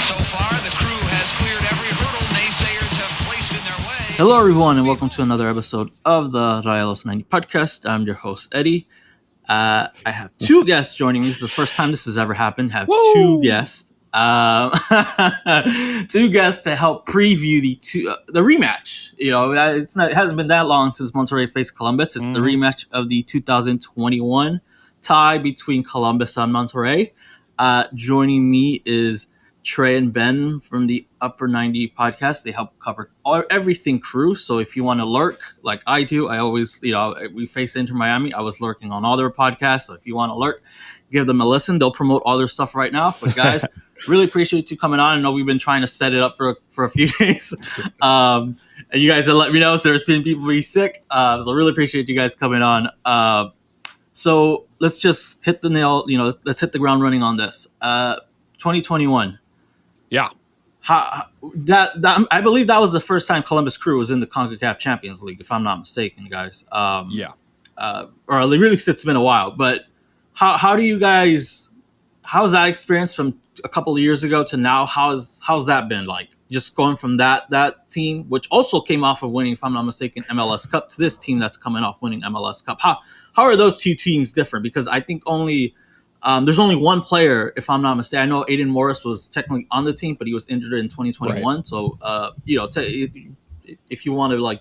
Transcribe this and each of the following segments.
So far, the crew has cleared every hurdle naysayers have placed in their way. Hello, everyone, and welcome to another episode of the Rayados 90 podcast. I'm your host, Eddie. I have two guests joining me. This is the first time this has ever happened. I have two guests. Two guests to help preview the rematch. You know, it hasn't been that long since Monterrey faced Columbus. It's the rematch of the 2021 tie between Columbus and Monterrey. Joining me is Trey and Ben from the Upper 90 podcast. They help cover everything crew. So if you want to lurk like I do, I always, we face Inter Miami. I was lurking on all their podcasts. So if you want to lurk, give them a listen. They'll promote all their stuff right now. But guys, really appreciate you coming on. I know we've been trying to set it up for a few days. And you guys have let me know. So there's been people be sick. So really appreciate you guys coming on. So let's just hit the nail. Let's hit the ground running on this. 2021. Yeah. I believe that was the first time Columbus Crew was in the CONCACAF Champions League, if I'm not mistaken, guys. Or really, it's been a while. But how do you guys? How's that experience from a couple of years ago to now? How's that been like? Just going from that team, which also came off of winning, if I'm not mistaken, MLS Cup, to this team that's coming off winning MLS Cup. How are those two teams different? Because I think there's only one player, if I'm not mistaken. I know Aiden Morris was technically on the team, but he was injured in 2021. Right. So, if you want to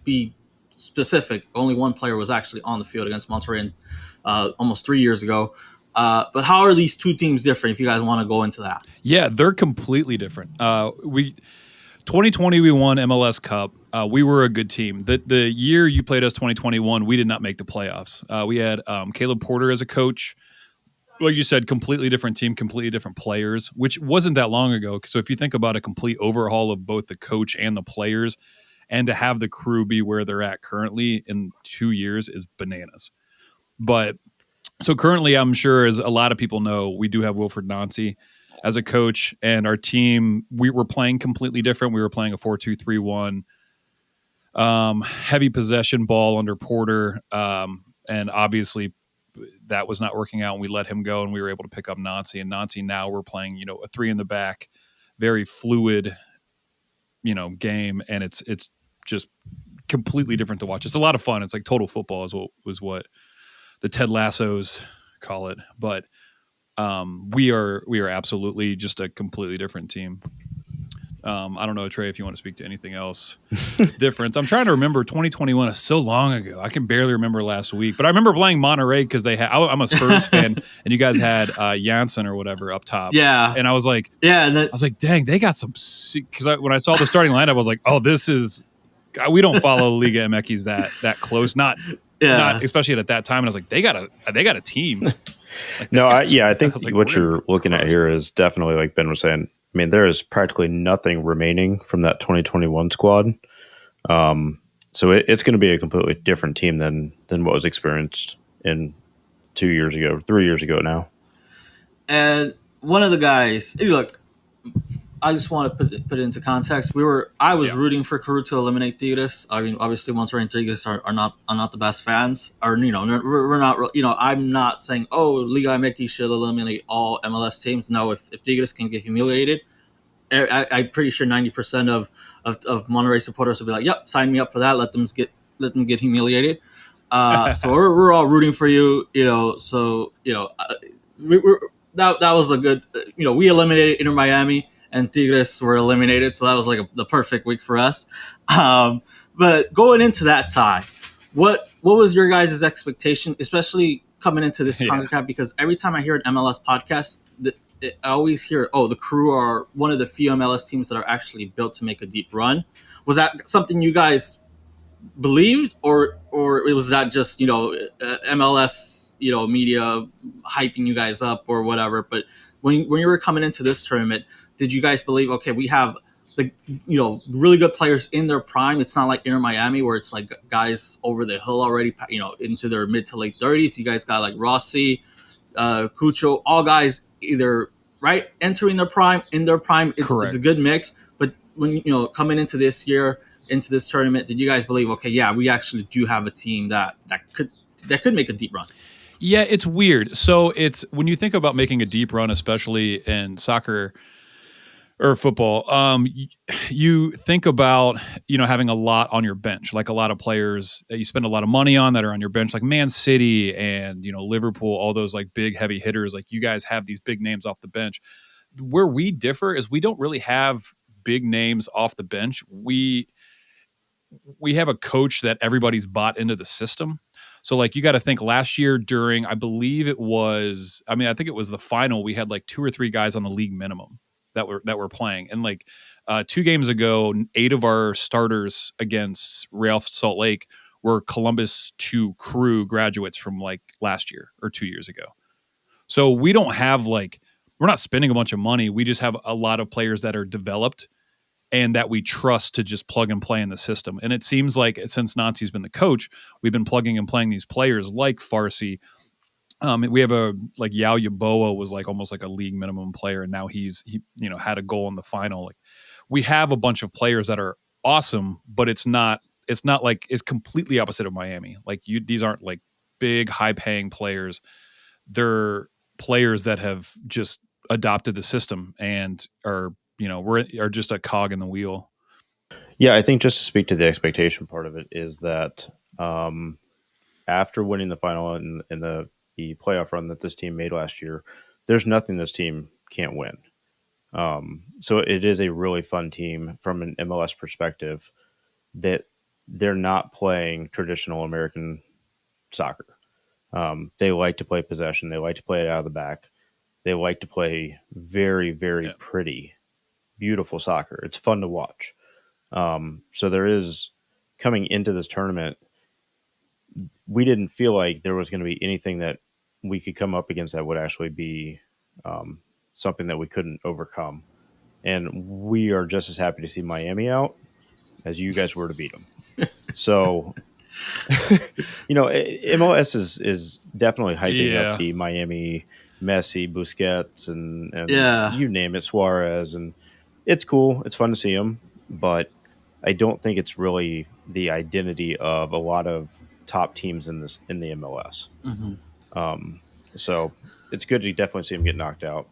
be specific, only one player was actually on the field against Monterrey almost 3 years ago. But how are these two teams different? If you guys want to go into that, yeah, they're completely different. 2020 we won MLS Cup. We were a good team. The year you played us, 2021, we did not make the playoffs. We had Caleb Porter as a coach. Like you said, completely different team, completely different players, which wasn't that long ago. So if you think about a complete overhaul of both the coach and the players, and to have the crew be where they're at currently in 2 years is bananas. But so currently, I'm sure, as a lot of people know, we do have Wilfred Nancy as a coach, and our team, we were playing completely different. We were playing a 4-2-3-1, heavy possession ball under Porter, and obviously that was not working out, and we let him go, and we were able to pick up Nancy. And Nancy, now we're playing, a three in the back, very fluid, game, and it's just completely different to watch. It's a lot of fun. It's like total football was what the Ted Lassos call it. But we are absolutely just a completely different team. I don't know, Trey, if you want to speak to anything else difference. I'm trying to remember. 2021 is so long ago. I can barely remember last week, but I remember playing Monterrey because I'm a Spurs fan, and you guys had Janssen or whatever up top. Yeah. And I was like, I was like, dang, they got some, because when I saw the starting lineup, I was like, oh, this is, we don't follow Liga MX that close. Not especially at that time. And I was like, they got a team. I think what you're looking at here is definitely, like Ben was saying, I mean, there is practically nothing remaining from that 2021 squad. So it's going to be a completely different team than what was experienced in 2 years ago, 3 years ago now. And one of the guys, look, I just want to put it into context. I was rooting for Crew to eliminate Tigres. I mean, obviously Monterrey and Tigres are not the best fans. Or we're not. I'm not saying Liga MX should eliminate all MLS teams. No, if Tigres can get humiliated, I'm pretty sure 90% of Monterrey supporters will be like, "Yep, sign me up for that. Let them get humiliated." So we're all rooting for you. That was a good. We eliminated Inter Miami, and Tigres were eliminated, so that was like the perfect week for us. But going into that tie, what was your guys' expectation, especially coming into this CONCACAF? Because every time I hear an MLS podcast, I always hear, the Crew are one of the few MLS teams that are actually built to make a deep run. Was that something you guys believed, or was that just MLS media hyping you guys up or whatever? But when you were coming into this tournament, did you guys believe, okay, we have the really good players in their prime? It's not like Inter Miami where it's like guys over the hill already, into their mid to late 30s. You guys got like Rossi, Cucho, all guys either entering their prime, in their prime. It's a good mix. But when coming into this year, into this tournament, did you guys believe, okay, yeah, we actually do have a team that could make a deep run? Yeah, it's weird. So it's when you think about making a deep run, especially in soccer, or football. You think about, having a lot on your bench, like a lot of players that you spend a lot of money on that are on your bench, like Man City and, Liverpool, all those like big heavy hitters. Like you guys have these big names off the bench. Where we differ is we don't really have big names off the bench. We have a coach that everybody's bought into the system. So like you got to think last year during, I think it was the final, we had like 2 or 3 guys on the league minimum that were playing. And like 2 games ago, 8 of our starters against Real Salt Lake were Columbus 2 crew graduates from like last year or 2 years ago. So we don't have we're not spending a bunch of money. We just have a lot of players that are developed and that we trust to just plug and play in the system. And it seems like since Nancy's been the coach, we've been plugging and playing these players like Farsi. We have Yao Yaboa was like almost like a league minimum player, and now he had a goal in the final. Like we have a bunch of players that are awesome, but it's not like it's completely opposite of Miami. Like these aren't like big high paying players. They're players that have just adopted the system and are just a cog in the wheel. Yeah, I think just to speak to the expectation part of it is that after winning the final and the playoff run that this team made last year, there's nothing this team can't win. So it is a really fun team from an MLS perspective that they're not playing traditional American soccer. They like to play possession. They like to play it out of the back. They like to play very, very pretty, beautiful soccer. It's fun to watch. So there is, coming into this tournament, we didn't feel like there was going to be anything that we could come up against that would actually be something that we couldn't overcome. And we are just as happy to see Miami out as you guys were to beat them. So, MLS is definitely hyping up the Miami Messi, Busquets, and you name it, Suarez. And it's cool. It's fun to see them. But I don't think it's really the identity of a lot of top teams in the MLS. Mm-hmm. So it's good to definitely see them get knocked out.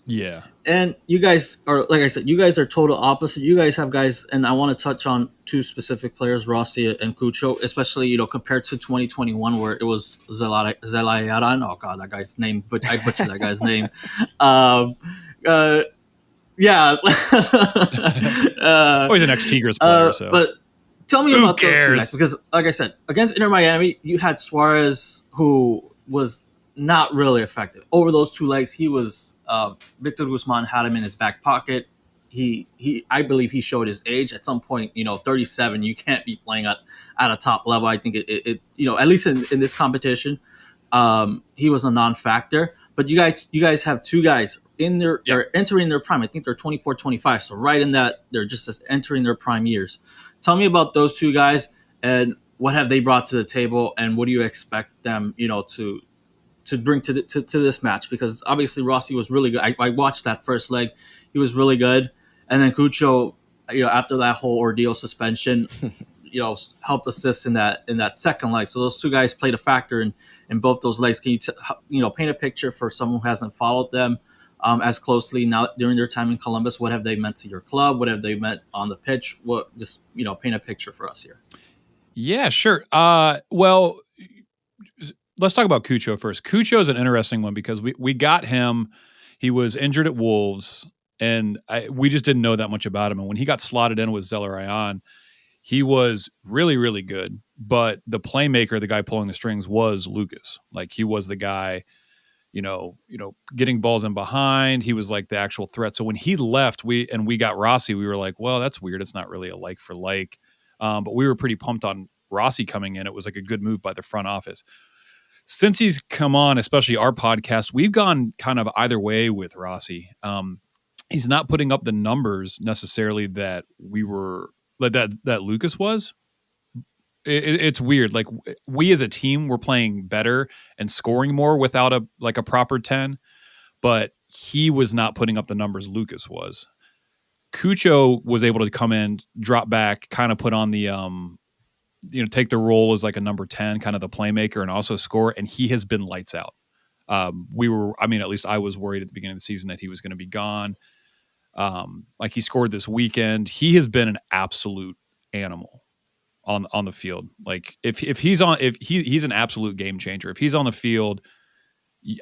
Yeah. And you guys are, like I said, you guys are total opposite. You guys have guys, and I want to touch on 2 specific players, Rossi and Cucho, especially, compared to 2021 where it was Zelayaran. Oh God, that guy's name, but I butchered that guy's name. Yeah. He's an ex-Tigres player. So. But tell me about those 2 guys, because like I said, against Inter Miami, you had Suarez, who was not really effective. Over those 2 legs, he was Victor Guzman had him in his back pocket. I believe he showed his age at some point. 37, you can't be playing at a top level. I think it at least in this competition, he was a non-factor. But you guys have 2 guys in their they're entering their prime. I think they're 24, 25. So right in that, they're just entering their prime years. Tell me about those 2 guys and what have they brought to the table, and what do you expect them, to bring to this match? Because obviously Rossi was really good. I watched that first leg; he was really good, and then Cucho, after that whole ordeal suspension, helped assist in that second leg. So those 2 guys played a factor in both those legs. Can you paint a picture for someone who hasn't followed them as closely now during their time in Columbus? What have they meant to your club? What have they meant on the pitch? What paint a picture for us here. Yeah, sure. Well, let's talk about Cucho first. Cucho is an interesting one because we got him. He was injured at Wolves, and we just didn't know that much about him. And when he got slotted in with Zellerayan, he was really, really good. But the playmaker, the guy pulling the strings, was Lucas. Like he was the guy, getting balls in behind. He was like the actual threat. So when he left, we got Rossi, we were like, well, that's weird. It's not really a like for like. But we were pretty pumped on Rossi coming in. It was like a good move by the front office. Since he's come on, especially our podcast, we've gone kind of either way with Rossi. He's not putting up the numbers necessarily that that Lucas was. It's weird. Like we as a team, we're playing better and scoring more without a proper 10, but he was not putting up the numbers Lucas was. Cucho was able to come in, drop back, kind of put on the take the role as like a number 10, kind of the playmaker, and also score. And he has been lights out. At least I was worried at the beginning of the season that he was going to be gone. Like he scored this weekend. He has been an absolute animal on the field. Like if he's an absolute game changer. If he's on the field,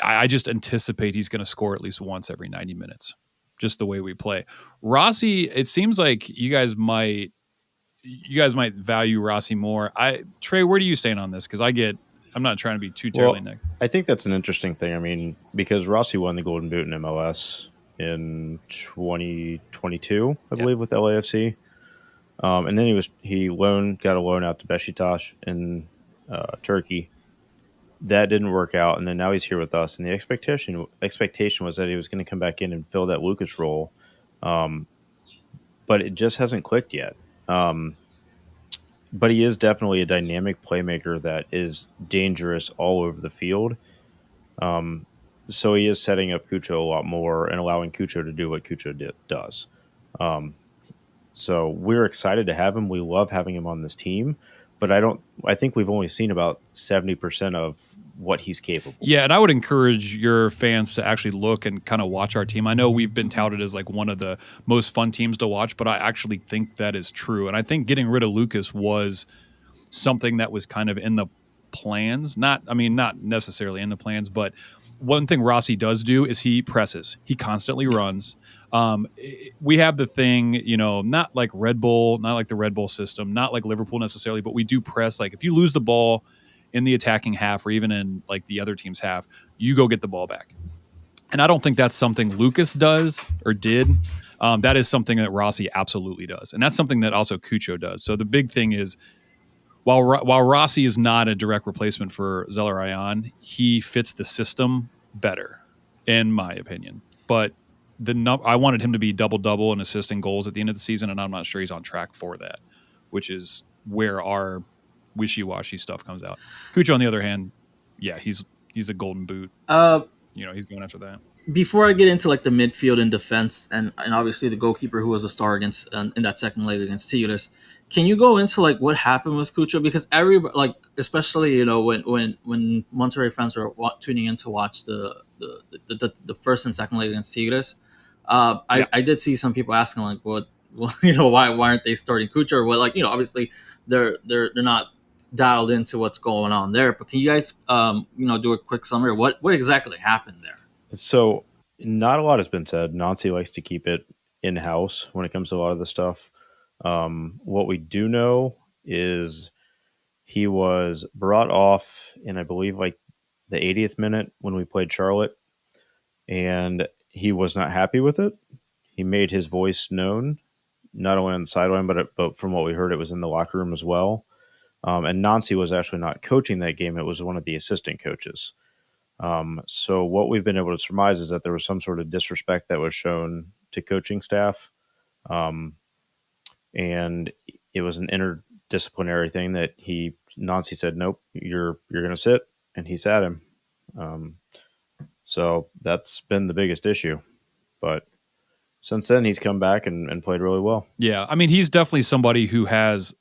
I just anticipate he's going to score at least once every 90 minutes, just the way we play. Rossi, it seems like you guys might value Rossi more. Trey, where do you stand on this? Because I'm not trying to be too terribly negative. I think that's an interesting thing. I mean, because Rossi won the Golden Boot in MLS in 2022, I believe, with LAFC. And then he got a loan out to Beşiktaş in Turkey. That didn't work out, and then now he's here with us. And the expectation was that he was going to come back in and fill that Lucas role, but it just hasn't clicked yet. But he is definitely a dynamic playmaker that is dangerous all over the field. So he is setting up Cucho a lot more and allowing Cucho to do what Cucho does. So we're excited to have him. We love having him on this team, but I think we've only seen about 70% of what he's capable. Yeah, and I would encourage your fans to actually look and kind of watch our team. I know we've been touted as like one of the most fun teams to watch, but I actually think that is true. And I think getting rid of Lucas was something that was kind of in the plans. Not necessarily in the plans, but one thing Rossi does do is he presses. He constantly runs. We have the thing, not like Red Bull, not like the Red Bull system, not like Liverpool necessarily, but we do press. Like if you lose the ball in the attacking half or even in like the other team's half, you go get the ball back. And I don't think that's something Lucas does or did. That is something that Rossi absolutely does. And that's something that also Cucho does. So the big thing is while Rossi is not a direct replacement for Zelarayan, he fits the system better, in my opinion. But I wanted him to be double-double and assisting goals at the end of the season, and I'm not sure he's on track for that, which is where our wishy-washy stuff comes out. Cucho, on the other hand, yeah, he's a golden boot. He's going after that. Before I get into like the midfield and defense, and obviously the goalkeeper who was a star against in that second leg against Tigres, can you go into like what happened with Cucho? Because everybody, like especially when Monterrey fans are tuning in to watch the first and second leg against Tigres, I did see some people asking like, why aren't they starting Cucho? Or what, like obviously they're not dialed into what's going on there. But can you guys do a quick summary of what exactly happened there? So not a lot has been said. Nancy likes to keep it in-house when it comes to a lot of the stuff. What we do know is he was brought off in, I believe, like the 80th minute when we played Charlotte, and he was not happy with it. He made his voice known, not only on the sideline, but from what we heard, it was in the locker room as well. And Nancy was actually not coaching that game. It was one of the assistant coaches. So what we've been able to surmise is that there was some sort of disrespect that was shown to coaching staff. And it was an interdisciplinary thing that Nancy said, nope, you're going to sit, and he sat him. So that's been the biggest issue. But since then, he's come back and played really well. Yeah, I mean, he's definitely somebody who has,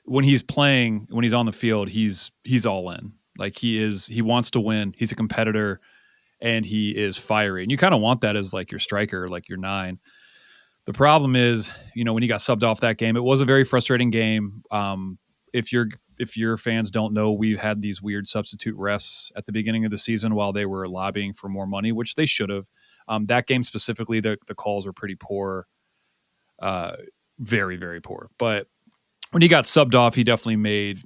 when he's playing, when he's on the field, he's all in. Like he wants to win. He's a competitor, and he is fiery. And you kind of want that as like your striker, like your 9. The problem is, when he got subbed off that game, it was a very frustrating game. If your fans don't know, we've had these weird substitute refs at the beginning of the season while they were lobbying for more money, which they should have. That game specifically, the calls were pretty poor, very, very poor. But when he got subbed off, he definitely made,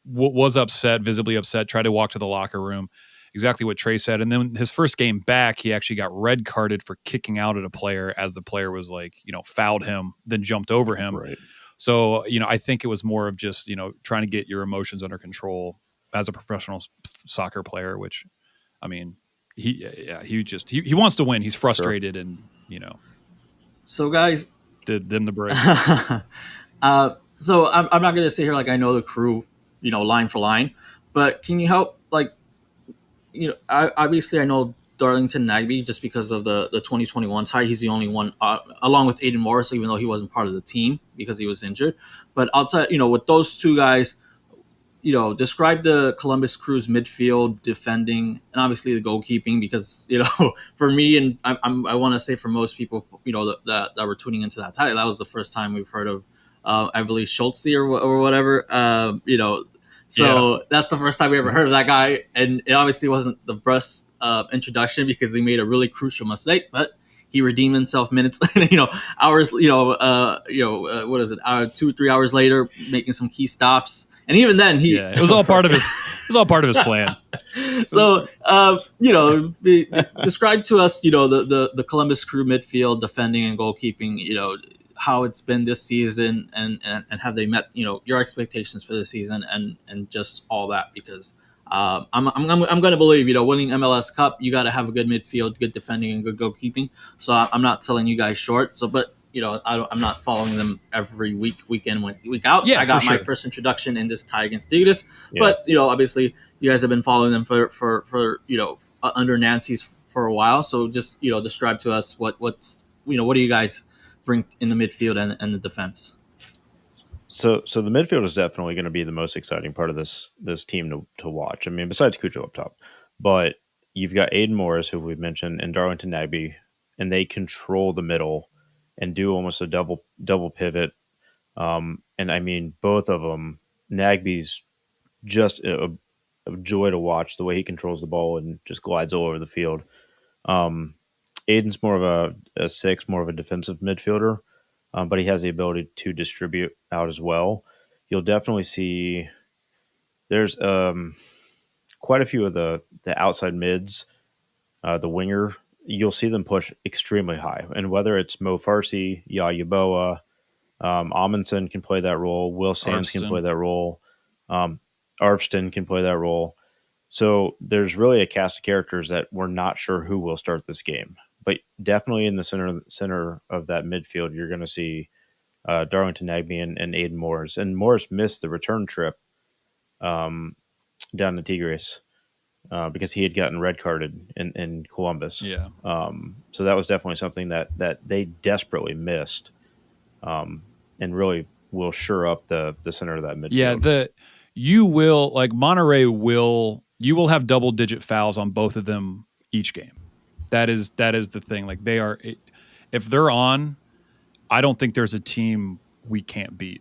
was upset, visibly upset, tried to walk to the locker room. Exactly what Trey said. And then his first game back, he actually got red carded for kicking out at a player as the player was like, fouled him, then jumped over him. Right. So, I think it was more of just, trying to get your emotions under control as a professional soccer player, which, I mean, he wants to win. He's frustrated. Sure. And, So guys, did them the break. So I'm not going to sit here like I know the crew, line for line, but can you help, like, obviously I know Darlington Nagbe just because of the 2021 tie. He's the only one, along with Aiden Morris, even though he wasn't part of the team because he was injured. But outside, with those two guys, describe the Columbus Crew's midfield, defending, and obviously the goalkeeping, because for me, and I want to say for most people, that were tuning into that title, that was the first time we've heard of, I believe Schultze or whatever. So that's the first time we ever heard of that guy, and it obviously wasn't the best introduction because he made a really crucial mistake, but he redeemed himself minutes, hours, what is it, 2-3 hours later, making some key stops. And even then, it was all part of his plan. So, describe to us, the Columbus Crew midfield, defending and goalkeeping, how it's been this season, and have they met, your expectations for this season, and just all that, because I'm going to believe, winning MLS Cup, you got to have a good midfield, good defending, and good goalkeeping. So I'm not selling you guys short. So, but I'm not following them every week in, week out. Yeah, I got my sure. first introduction in this tie against Tigres, but obviously you guys have been following them for under Nancy's for a while. So just describe to us what do you guys bring in the midfield and the defense. So the midfield is definitely going to be the most exciting part of this team to watch. I mean, besides Cujo up top, but you've got Aiden Morris, who we've mentioned, and Darlington Nagbe, and they control the middle and do almost a double pivot. And I mean, both of them, Nagbe's just a joy to watch, the way he controls the ball and just glides all over the field. Aiden's more of a six, more of a defensive midfielder, but he has the ability to distribute out as well. You'll definitely see there's quite a few of the outside mids, the winger, you'll see them push extremely high. And whether it's Mo Farsi, Yaya Boa, Amundsen can play that role, Will Sands can play that role, Arvston can play that role. So there's really a cast of characters that we're not sure who will start this game. But definitely in the center of that midfield, you're going to see Darlington Nagbe and Aiden Morris. And Morris missed the return trip down to Tigres because he had gotten red carded in Columbus. Yeah. So that was definitely something that they desperately missed, and really will shore up the center of that midfield. Yeah, you will, like Monterrey you will have double digit fouls on both of them each game. That is the thing. Like if they're on, I don't think there's a team we can't beat,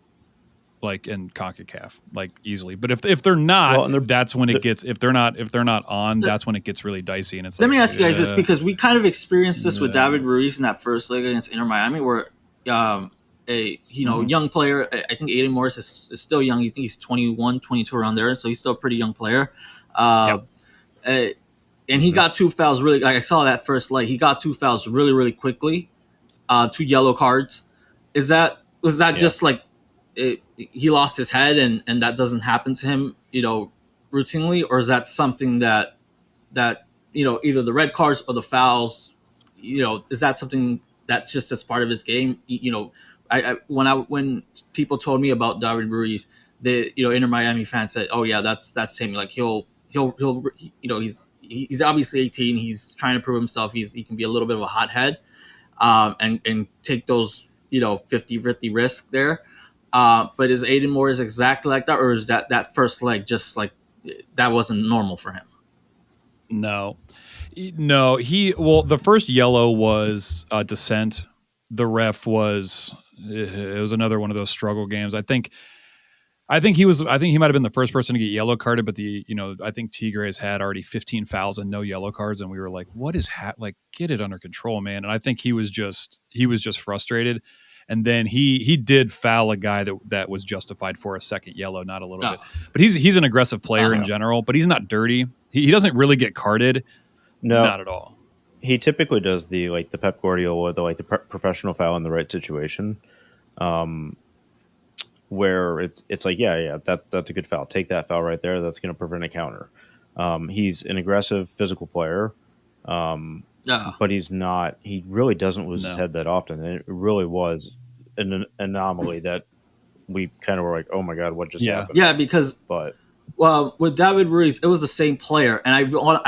like in CONCACAF, like easily. But if they're not, that's when it gets. If they're not on, that's when it gets really dicey. And it's let me ask you guys this, because we kind of experienced this with David Ruiz in that first leg against Inter Miami, where young player. I think Aiden Morris is still young. You think he's 21, 22 around there, so he's still a pretty young player. And he got 2 fouls really. Like I saw that first leg, he got 2 fouls really, really quickly. 2 yellow cards. Was that just like he lost his head and that doesn't happen to him, routinely, or is that something that either the red cards or the fouls, is that something that's just as part of his game? When people told me about David Ruiz, the Inter Miami fans said, "Oh yeah, that's him. Like he'll he's obviously 18. He's trying to prove himself. He can be a little bit of a hothead, and take those 50-50 risk there. But is Aiden Morris exactly like that, or is that first leg just like that wasn't normal for him?" No. The first yellow was dissent. The ref was another one of those struggle games. I think he might have been the first person to get yellow carded, but I think Tigres had already 15 fouls and no yellow cards, and we were like, "What is like? Get it under control, man!" And I think he was just frustrated, and then he did foul a guy that was justified for a second yellow, not a little bit. But he's an aggressive player in general, but he's not dirty. He doesn't really get carded, not at all. He typically does the Pep Guardiola, the professional foul in the right situation. Where it's like, that's a good foul. Take that foul right there. That's going to prevent a counter. He's an aggressive physical player, but he's not. He really doesn't lose his head that often. And it really was an anomaly that we kind of were like, oh my god, what just happened? Yeah, because with David Ruiz, it was the same player, and I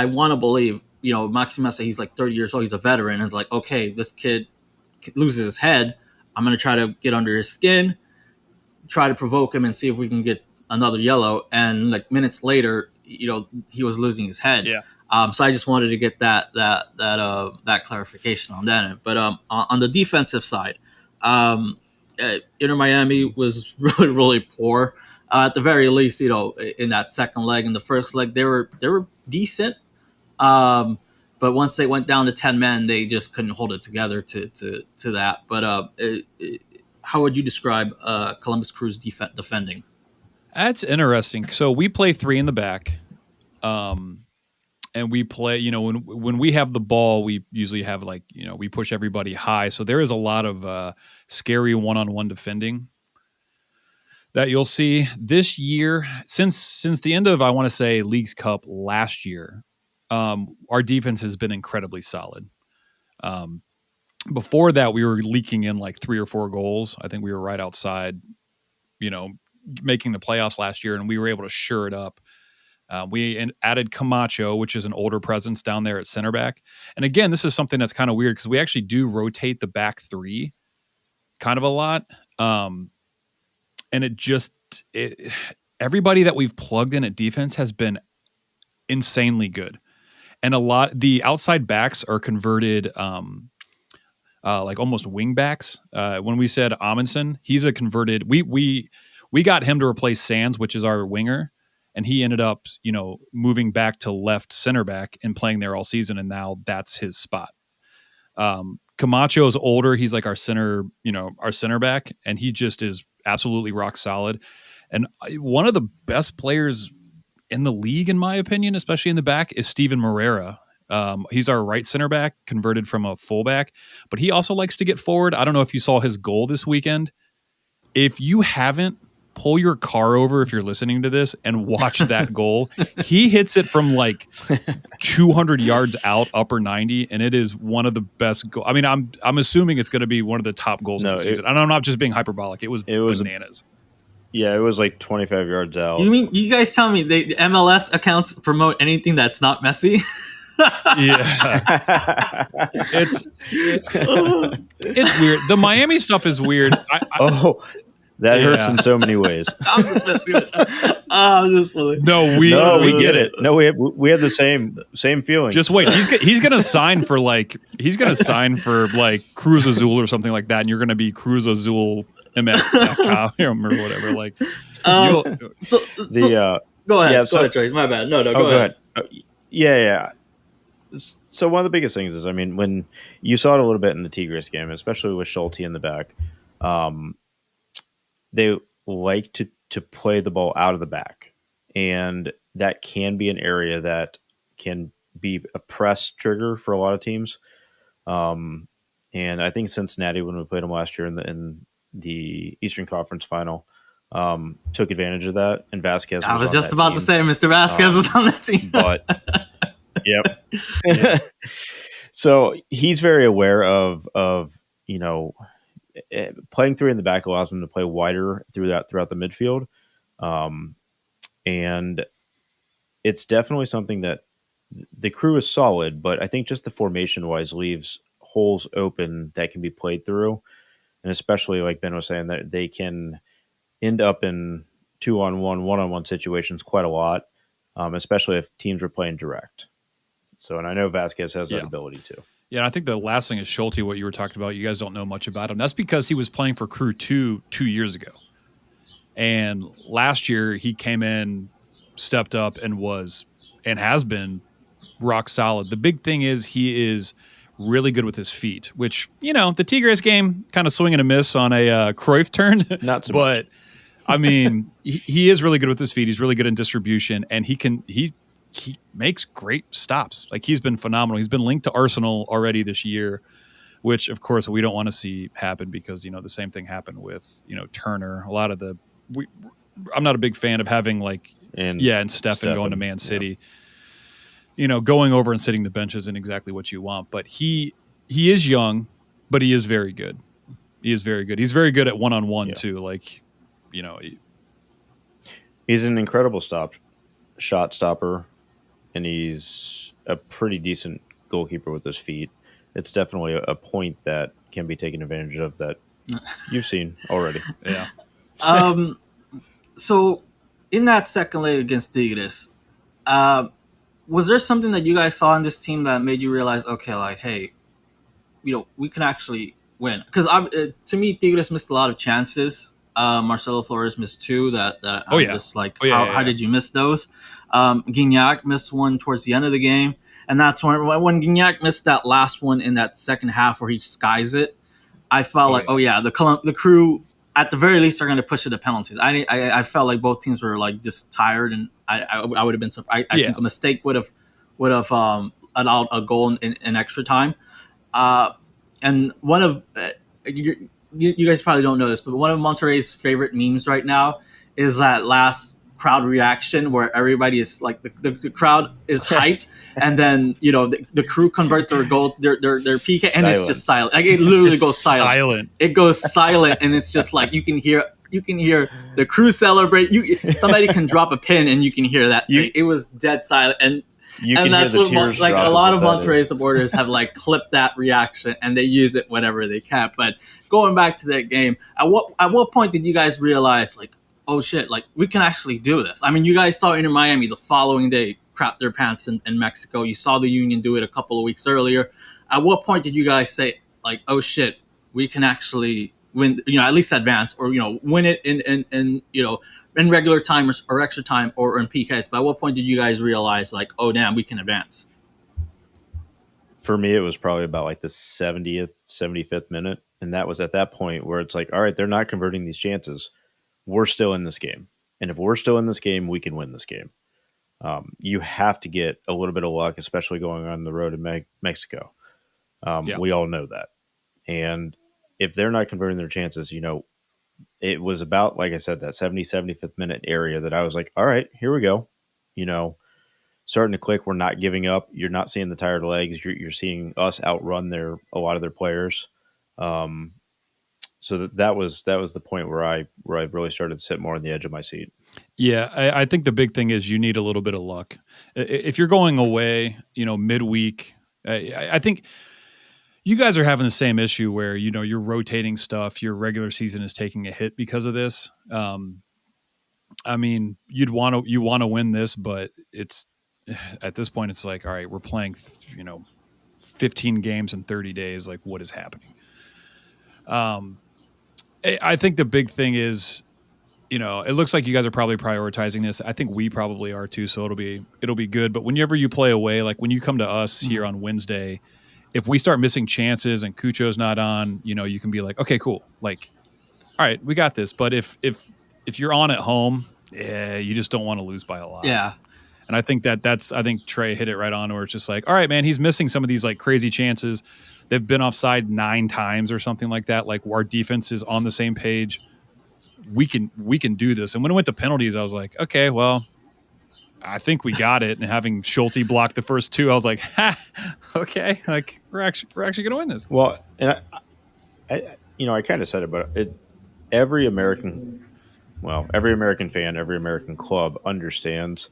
want to believe, Maxime said he's like 30 years old. He's a veteran, and it's like, okay, this kid loses his head. I'm going to try to get under his skin, try to provoke him and see if we can get another yellow, and like minutes later, he was losing his head. Yeah. So I just wanted to get that clarification on that end. But on the defensive side, Inter Miami was really really poor. At the very least, in that second leg. In the first leg, they were decent. But once they went down to 10 men, they just couldn't hold it together to that. But how would you describe Columbus Crew's defending? That's interesting. So we play 3 in the back. And we play, when we have the ball, we usually have we push everybody high. So there is a lot of scary one-on-one defending that you'll see this year. Since the end of, I want to say, Leagues Cup last year, our defense has been incredibly solid. Before that, we were leaking in like 3 or 4 goals. I think we were right outside, making the playoffs last year, and we were able to shore it up. We added Camacho, which is an older presence down there at center back. And again, this is something that's kind of weird because we actually do rotate the back 3 kind of a lot. And everybody that we've plugged in at defense has been insanely good. And the outside backs are converted, like almost wing backs. When we said Amundsen, he's a converted, we got him to replace Sands, which is our winger. And he ended up, moving back to left center back and playing there all season. And now that's his spot. Camacho is older. He's like our center back, and he just is absolutely rock solid. And one of the best players in the league, in my opinion, especially in the back, is Steven Moreira. He's our right center back, converted from a fullback, but he also likes to get forward. I don't know if you saw his goal this weekend. If you haven't, pull your car over if you're listening to this and watch that goal. He hits it from like 200 yards out, upper 90, and it is one of the best goals. I mean, I'm assuming it's going to be one of the top goals of the season. And I'm not just being hyperbolic. It was bananas. Yeah, it was like 25 yards out. You guys tell me the MLS accounts promote anything that's not messy? Yeah. It's weird. The Miami stuff is weird. That hurts in so many ways. I'm just messing with you. I'm just fooling. No, we get it. No, we had the same feeling. Just wait. He's gonna sign for Cruz Azul or something like that, and you're gonna be Cruz Azul MX.com or whatever. Go ahead. Go ahead, Trace. My bad. No, go ahead. Yeah. So one of the biggest things is, I mean, when you saw it a little bit in the Tigres game, especially with Schulte in the back, they like to play the ball out of the back, and that can be an area that can be a press trigger for a lot of teams. And I think Cincinnati, when we played them last year in the Eastern Conference Final, took advantage of that. And Vasquez, I was just about to say, Mr. Vasquez was on that team, but yep. Yeah. So he's very aware of playing 3 in the back allows them to play wider throughout the midfield. And it's definitely something that the Crew is solid, but I think just the formation wise leaves holes open that can be played through. And especially like Ben was saying, that they can end up in 2-on-1, 1-on-1 situations quite a lot, especially if teams are playing direct. So, and I know Vasquez has that ability too. Yeah, and I think the last thing is Schulte, what you were talking about. You guys don't know much about him. That's because he was playing for Crew 2 years ago. And last year he came in, stepped up, and has been rock solid. The big thing is he is really good with his feet, which, the Tigres game kind of swing and a miss on a Cruyff turn. Not so much. But, I mean, he is really good with his feet. He's really good in distribution, and he makes great stops. Like, he's been phenomenal. He's been linked to Arsenal already this year, which of course we don't want to see happen because, the same thing happened with, Turner. A lot of I'm not a big fan of having and Steffen going to Man City, going over and sitting the bench isn't exactly what you want, but he is young, but he is very good. He is very good. He's very good at one-on-one too. He's an incredible shot stopper. And he's a pretty decent goalkeeper with his feet. It's definitely a point that can be taken advantage of that you've seen already. Yeah. So in that second leg against Tigres, uh, was there something that you guys saw in this team that made you realize, okay, like, hey, we can actually win? Because to me, Tigres missed a lot of chances. Marcelo Flores missed two that Oh I'm yeah. just like, Oh yeah. how did you miss those? Gignac missed one towards the end of the game, and that's when Gignac missed that last one in that second half where he skies it. I felt the crew at the very least are going to push it to penalties. I felt like both teams were like just tired, and I would have been surprised. I think a mistake would have allowed a goal in extra time. And one of you guys probably don't know this, but one of Monterrey's favorite memes right now is that last crowd reaction where everybody is like the crowd is hyped, and then the crew convert their goal, their PK, and it's just silent. Like it literally goes silent. It goes silent, and it's just like you can hear the crew celebrate. Somebody can drop a pin, and you can hear that. It was dead silent, and that's what a lot of Monterrey supporters have like clipped that reaction, and they use it whenever they can. But going back to that game, at what point did you guys realize like, oh shit, like we can actually do this? I mean, you guys saw Inter Miami the following day crap their pants in Mexico. You saw the Union do it a couple of weeks earlier. At what point did you guys say like, oh shit, we can actually win? At least advance, or win it in regular time or extra time or in PKs. But at what point did you guys realize like, oh damn, we can advance? For me, it was probably about like the 70th, 75th minute. And that was at that point where it's like, all right, they're not converting these chances. We're still in this game. And if we're still in this game, we can win this game. You have to get a little bit of luck, especially going on the road in Mexico. We all know that. And if they're not converting their chances, it was about, like I said, that 75th minute area that I was like, all right, here we go. Starting to click. We're not giving up. You're not seeing the tired legs. You're seeing us outrun a lot of their players. So that was the point where I really started to sit more on the edge of my seat. Yeah, I think the big thing is you need a little bit of luck. If you're going away, midweek, I think you guys are having the same issue where you're rotating stuff. Your regular season is taking a hit because of this. I mean, you want to win this, but it's at this point it's like, all right, we're playing 15 games in 30 days. Like, what is happening? I think the big thing is, it looks like you guys are probably prioritizing this. I think we probably are too. So it'll be good. But whenever you play away, like when you come to us here on Wednesday, if we start missing chances and Cucho's not on, you can be like, okay, cool. Like, all right, we got this. But if you're on at home, you just don't want to lose by a lot. Yeah. And I think I think Trey hit it right on where it's just like, all right, man, he's missing some of these like crazy chances. They've been offside 9 times or something like that. Like our defense is on the same page. We can do this. And when it went to penalties, I was like, okay, well, I think we got it. And having Schulte block the first 2, I was like, ha, okay, like we're actually going to win this. Well, and I kind of said it, but every American fan, every American club understands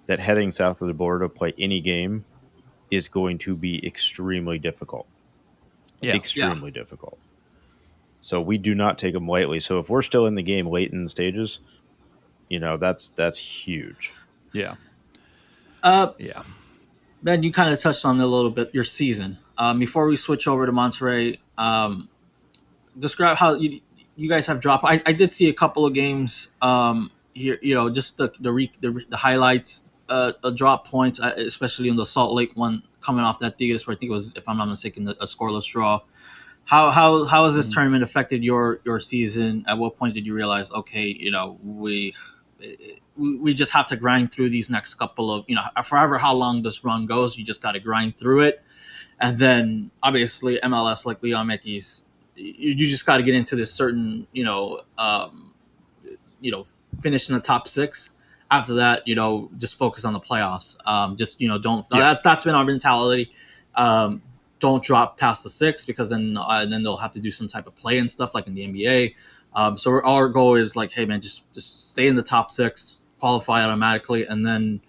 that heading south of the border to play any game is going to be extremely difficult. Yeah. Extremely difficult. So we do not take them lightly. So if we're still in the game late in the stages, that's huge. Yeah. Yeah. Ben, you kind of touched on it a little bit, your season. Before we switch over to Monterrey, describe how you guys have dropped. I did see a couple of games here, just the highlights, drop points, especially in the Salt Lake one coming off that Tigres, where I think it was, if I'm not mistaken, a scoreless draw. How has this tournament affected your season? At what point did you realize, okay, we just have to grind through these next couple of, forever how long this run goes, you just got to grind through it. And then obviously MLS, like Leon Mickey's, you just got to get into this certain, finish in the top 6. After that, just focus on the playoffs. Don't. Yeah. That's been our mentality. Don't drop past the 6 because then they'll have to do some type of play and stuff like in the NBA. So our goal is like, hey man, just stay in the top 6, qualify automatically, and then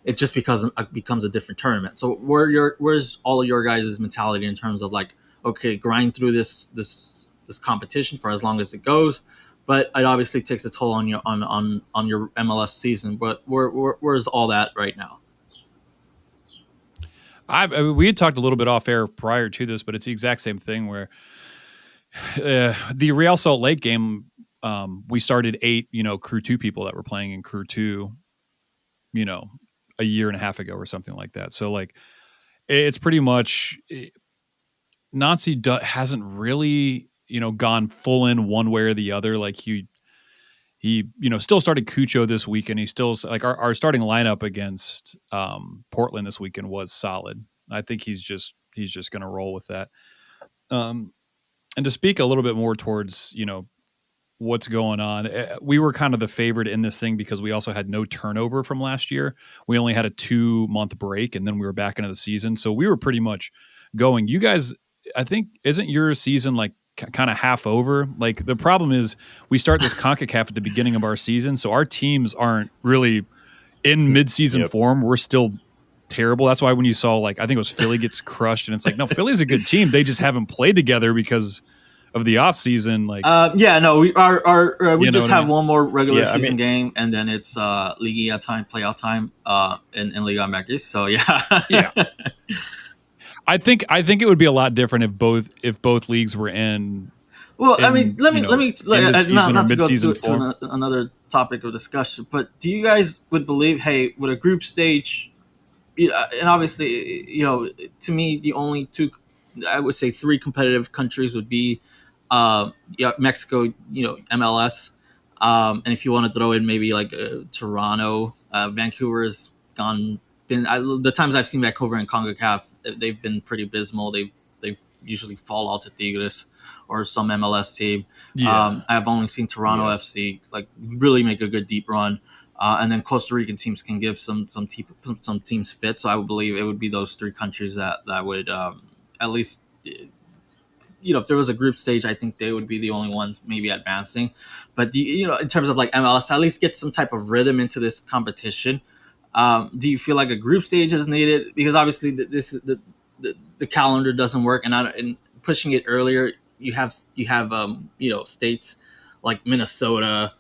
it just becomes a different tournament. So where's all of your guys' mentality in terms of like, okay, grind through this competition for as long as it goes, but it obviously takes a toll on your on your MLS season. But where's all that right now? I mean, we had talked a little bit off air prior to this, but it's the exact same thing where the Real Salt Lake game, we started 8, Crew 2 people that were playing in Crew 2, a year and a half ago or something like that. So like, it's pretty much Nancy hasn't really, gone full in one way or the other. Like he still started Cucho this weekend. He still like our starting lineup against Portland this weekend was solid. I think he's just going to roll with that. And to speak a little bit more towards, what's going on, we were kind of the favorite in this thing because we also had no turnover from last year. We only had a 2-month break and then we were back into the season. So we were pretty much going. You guys, I think, isn't your season like kind of half over? Like the problem is we start this CONCACAF at the beginning of our season. So our teams aren't really in mid-season form. We're still terrible. That's why when you saw, like, I think it was Philly gets crushed and it's like, no, Philly's a good team. They just haven't played together because of the off season. Like, we just have one more regular season game and then it's Liga time, playoff time in Liga MX. So yeah. I think it would be a lot different if both leagues were in. Well, let me not to go to another topic of discussion, but do you guys would believe, hey, with a group stage, and obviously, to me, the only two, I would say 3 competitive countries would be, Mexico, MLS, and if you want to throw in maybe like Toronto, Vancouver's the times I've seen Vancouver and CONCACAF, they've been pretty abysmal. They've usually fall out to Tigres or some MLS team. I've only seen Toronto FC like really make a good deep run, and then Costa Rican teams can give some teams fit. So I would believe it would be those 3 countries that would at least. If there was a group stage, I think they would be the only ones maybe advancing. But in terms of like MLS, at least get some type of rhythm into this competition. Do you feel like a group stage is needed? Because obviously the calendar doesn't work, and pushing it earlier, you have states like Minnesota,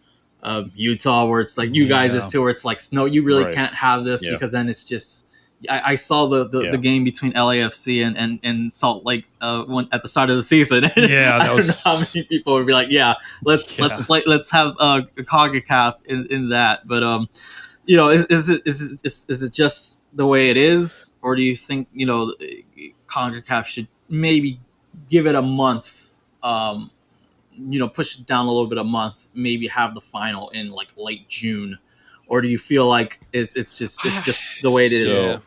Utah, where it's like you guys is too, where it's like no, you really can't have this because then it's just. I saw the game between LAFC and Salt Lake at the start of the season. Yeah, I don't know how many people would be like, let's play, let's have a CONCACAF in that. But is it just the way it is, or do you think CONCACAF should maybe give it a month? Push it down a little bit a month, maybe have the final in like late June, or do you feel like it's just the way it is? So,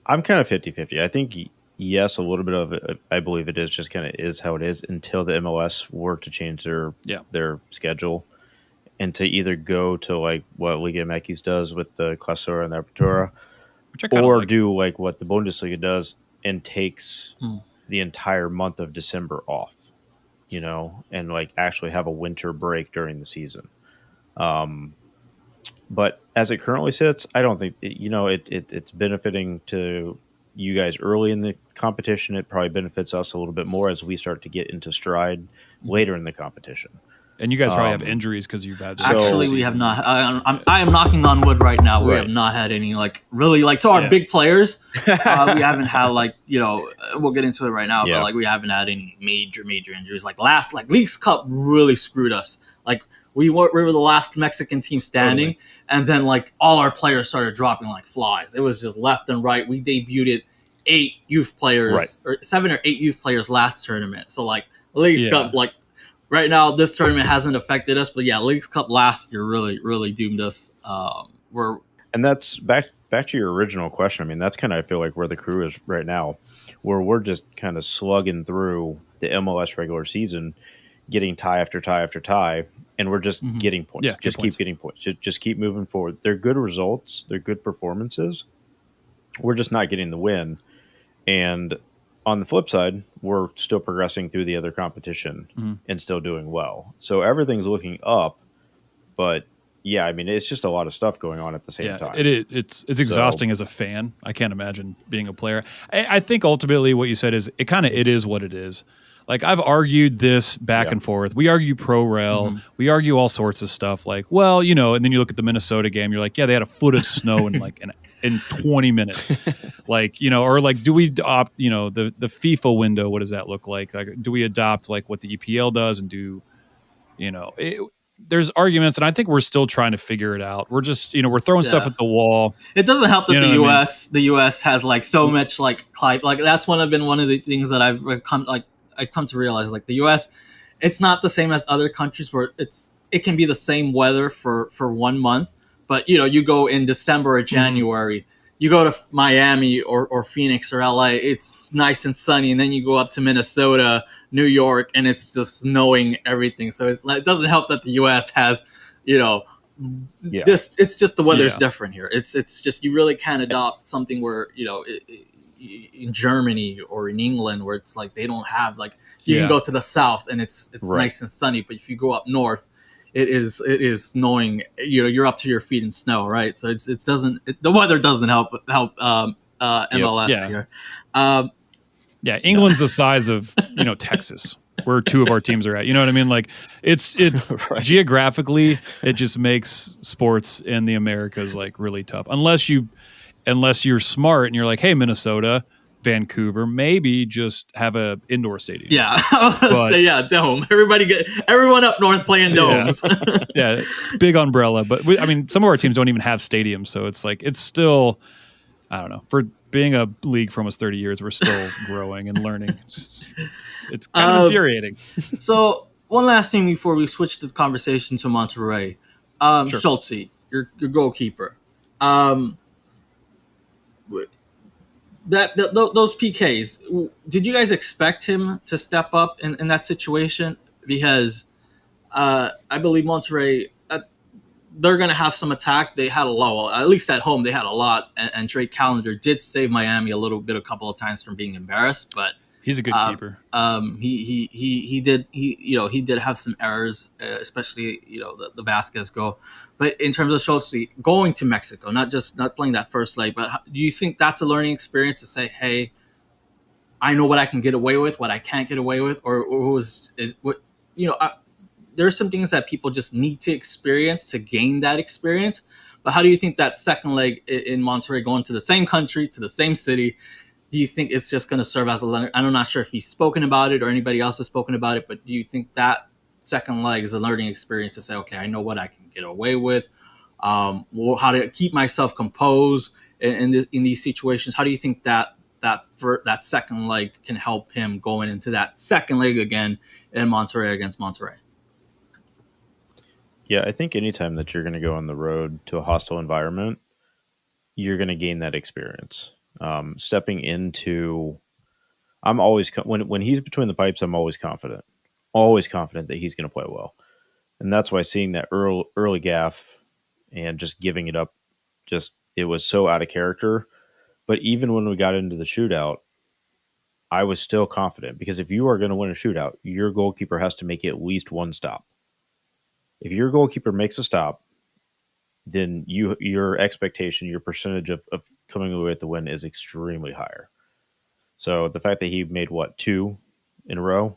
I'm kind of 50-50. I think, yes, a little bit of it, I believe it is just kind of is how it is until the MLS were to change their schedule and to either go to like what Liga MX does with the Clausura and the Apertura, or do like what the Bundesliga does and takes the entire month of December off, and like actually have a winter break during the season. But as it currently sits, I don't think it's benefiting to you guys early in the competition. It probably benefits us a little bit more as we start to get into stride later in the competition. And you guys probably have injuries because you've had. Actually, we have not. I am knocking on wood right now. We have not had any to our big players. We haven't had we'll get into it right now, but we haven't had any major injuries. Like Leagues Cup really screwed us. Like. We were the last Mexican team standing, and then all our players started dropping like flies. It was just left and right. We debuted 8 youth players, or 7 or 8 youth players last tournament. So Leagues Cup, right now this tournament hasn't affected us, but Leagues Cup last year really doomed us. And that's back to your original question. I mean, that's kind of I feel like where the crew is right now, where we're just kind of slugging through the MLS regular season, getting tie after tie after tie. And we're just getting points. Yeah, just keep getting points. Just keep moving forward. They're good results. They're good performances. We're just not getting the win. And on the flip side, we're still progressing through the other competition and still doing well. So everything's looking up. But I mean, it's just a lot of stuff going on at the same time. It's exhausting as a fan. I can't imagine being a player. I think ultimately what you said is it is what it is. Like I've argued this back and forth. We argue pro rel. We argue all sorts of stuff. Like, well, and then you look at the Minnesota game. You're like, yeah, they had a foot of snow in 20 minutes. Like, or like, do we adopt, the FIFA window? What does that look like? Like, do we adopt like what the EPL does and do, there's arguments, and I think we're still trying to figure it out. We're just, we're throwing stuff at the wall. It doesn't help that the U.S. has like so much like that's one of the things that I've come to realize. Like the U.S., it's not the same as other countries where it can be the same weather for 1 month, but you go in December or January. You go to Miami or Phoenix or LA, it's nice and sunny, and then you go up to Minnesota, New York, and it's just snowing everything. So it doesn't help that the U.S. has, it's just the weather's different here. It's just you really can't adopt something where in Germany or in England where it's like they don't have like you can go to the south and it's nice and sunny, but if you go up north, it is snowing. You're up to your feet in snow, right? So the weather doesn't help MLS here. England's the size of Texas, where 2 of our teams are at. You know what I mean? Like it's right. Geographically, it just makes sports in the Americas like really tough. Unless you're smart and you're like, hey, Minnesota, Vancouver, maybe just have a indoor stadium. Yeah, dome. Everyone up north playing domes. Yeah, big umbrella. But some of our teams don't even have stadiums, so it's like it's still, I don't know. For being a league for almost 30 years, we're still growing and learning. It's kind of infuriating. So one last thing before we switch the conversation to Monterrey, Sure. Schultze, your goalkeeper. Those PKs, did you guys expect him to step up in that situation? Because I believe Monterrey, they're going to have some attack. They had a lot, at least at home, they had a lot. And Drake Callender did save Miami a couple of times from being embarrassed, but he's a good keeper. He did have some errors, especially the Vasquez goal. But in terms of Schultze going to Mexico, not playing that first leg, but do you think that's a learning experience to say, hey, I know what I can get away with, what I can't get away with, there's some things that people just need to experience to gain that experience. But how do you think that second leg in Monterrey, going to the same country, to the same city, do you think it's just going to serve as a learning? I'm not sure if he's spoken about it or anybody else has spoken about it, but do you think that second leg is a learning experience to say, okay, I know what I can get away with, how to keep myself composed in these situations? How do you think that second leg can help him going into that second leg again in Monterrey against Monterrey? Yeah, I think anytime that you're going to go on the road to a hostile environment, you're going to gain that experience. Stepping into, I'm always when he's between the pipes, I'm always confident that he's going to play well, and that's why seeing that early gaff and just giving it up, it was so out of character. But even when we got into the shootout, I was still confident, because if you are going to win a shootout, your goalkeeper has to make at least one stop. If your goalkeeper makes a stop, then your expectation, your percentage of coming away with the win is extremely higher. So the fact that he made 2 in a row,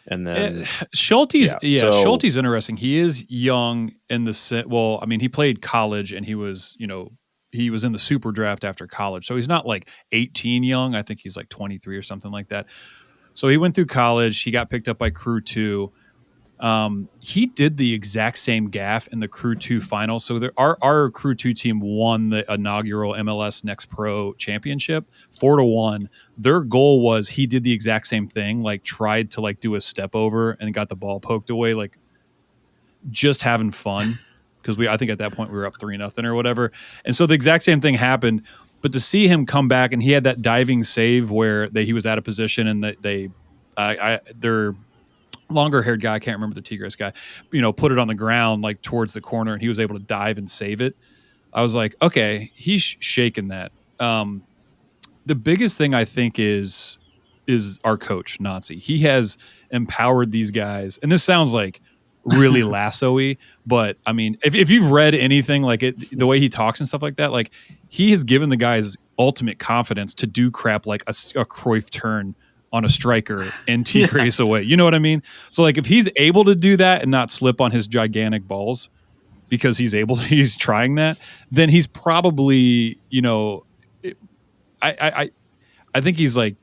and then Schulte's interesting. He is young in the he played college and he was in the super draft after college, so he's not like 18 young. I think he's like 23 or something like that. So he went through college. He got picked up by Crew 2. He did the exact same gaff in the Crew 2 final. So our Crew 2 team won the inaugural MLS Next Pro Championship 4-1. Their goal was he did the exact same thing, like tried to like do a step over and got the ball poked away, like just having fun, because I think at that point we were up 3-0 or whatever. And so the exact same thing happened. But to see him come back, and he had that diving save where he was out of position, and that they're longer-haired guy, I can't remember the Tigres guy, put it on the ground like towards the corner, and he was able to dive and save it. I was like, okay, he's shaking that. The biggest thing I think is our coach, Nazi. He has empowered these guys, and this sounds like really lasso-y, but I mean, if you've read anything like it, the way he talks and stuff like that, like he has given the guys ultimate confidence to do crap like a Cruyff turn on a striker and Tigres away. You know what I mean? So like if he's able to do that and not slip on his gigantic balls because he's trying that, then he's probably, I think he's like,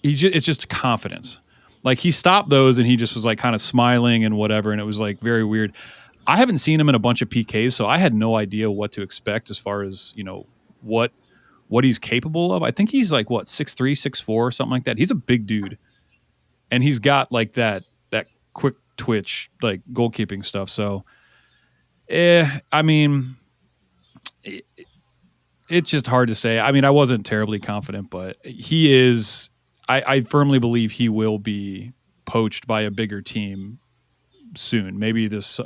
it's just confidence. Like he stopped those and he just was like kind of smiling and whatever. And it was like very weird. I haven't seen him in a bunch of PKs, so I had no idea what to expect as far as, what he's capable of. I think he's like 6'3", 6'4", something like that. He's a big dude. And he's got like that quick twitch, like goalkeeping stuff. So I mean, it's just hard to say. I mean, I wasn't terribly confident, but he is. I firmly believe he will be poached by a bigger team soon. Maybe this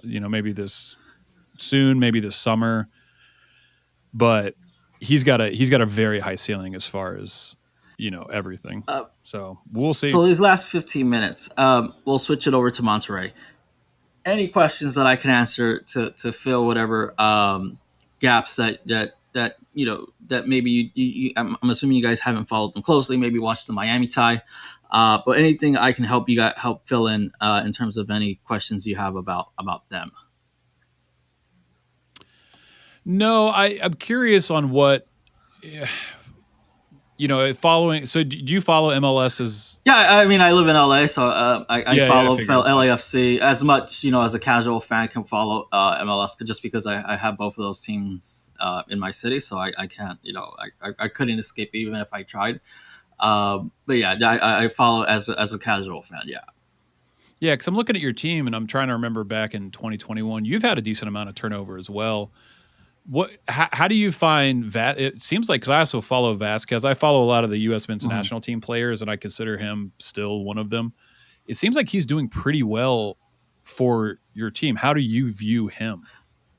soon, maybe this summer. But he's got a very high ceiling as far as everything. So we'll see. So these last 15 minutes, we'll switch it over to Monterrey. Any questions that I can answer to fill whatever gaps that maybe I'm assuming you guys haven't followed them closely, maybe watched the Miami tie, but anything I can help fill in terms of any questions you have about them. No, I'm curious on what following. So do you follow MLS as? Yeah, I mean, I live in LA, so I follow LAFC as much, as a casual fan can follow MLS, just because I have both of those teams in my city, so I can't, I couldn't escape even if I tried. But yeah, I follow as a casual fan. Yeah. Yeah, because I'm looking at your team and I'm trying to remember back in 2021, you've had a decent amount of turnover as well. How do you find that? It seems like, because I also follow Vasquez. I follow a lot of the U.S. men's national team players, and I consider him still one of them. It seems like he's doing pretty well for your team. How do you view him?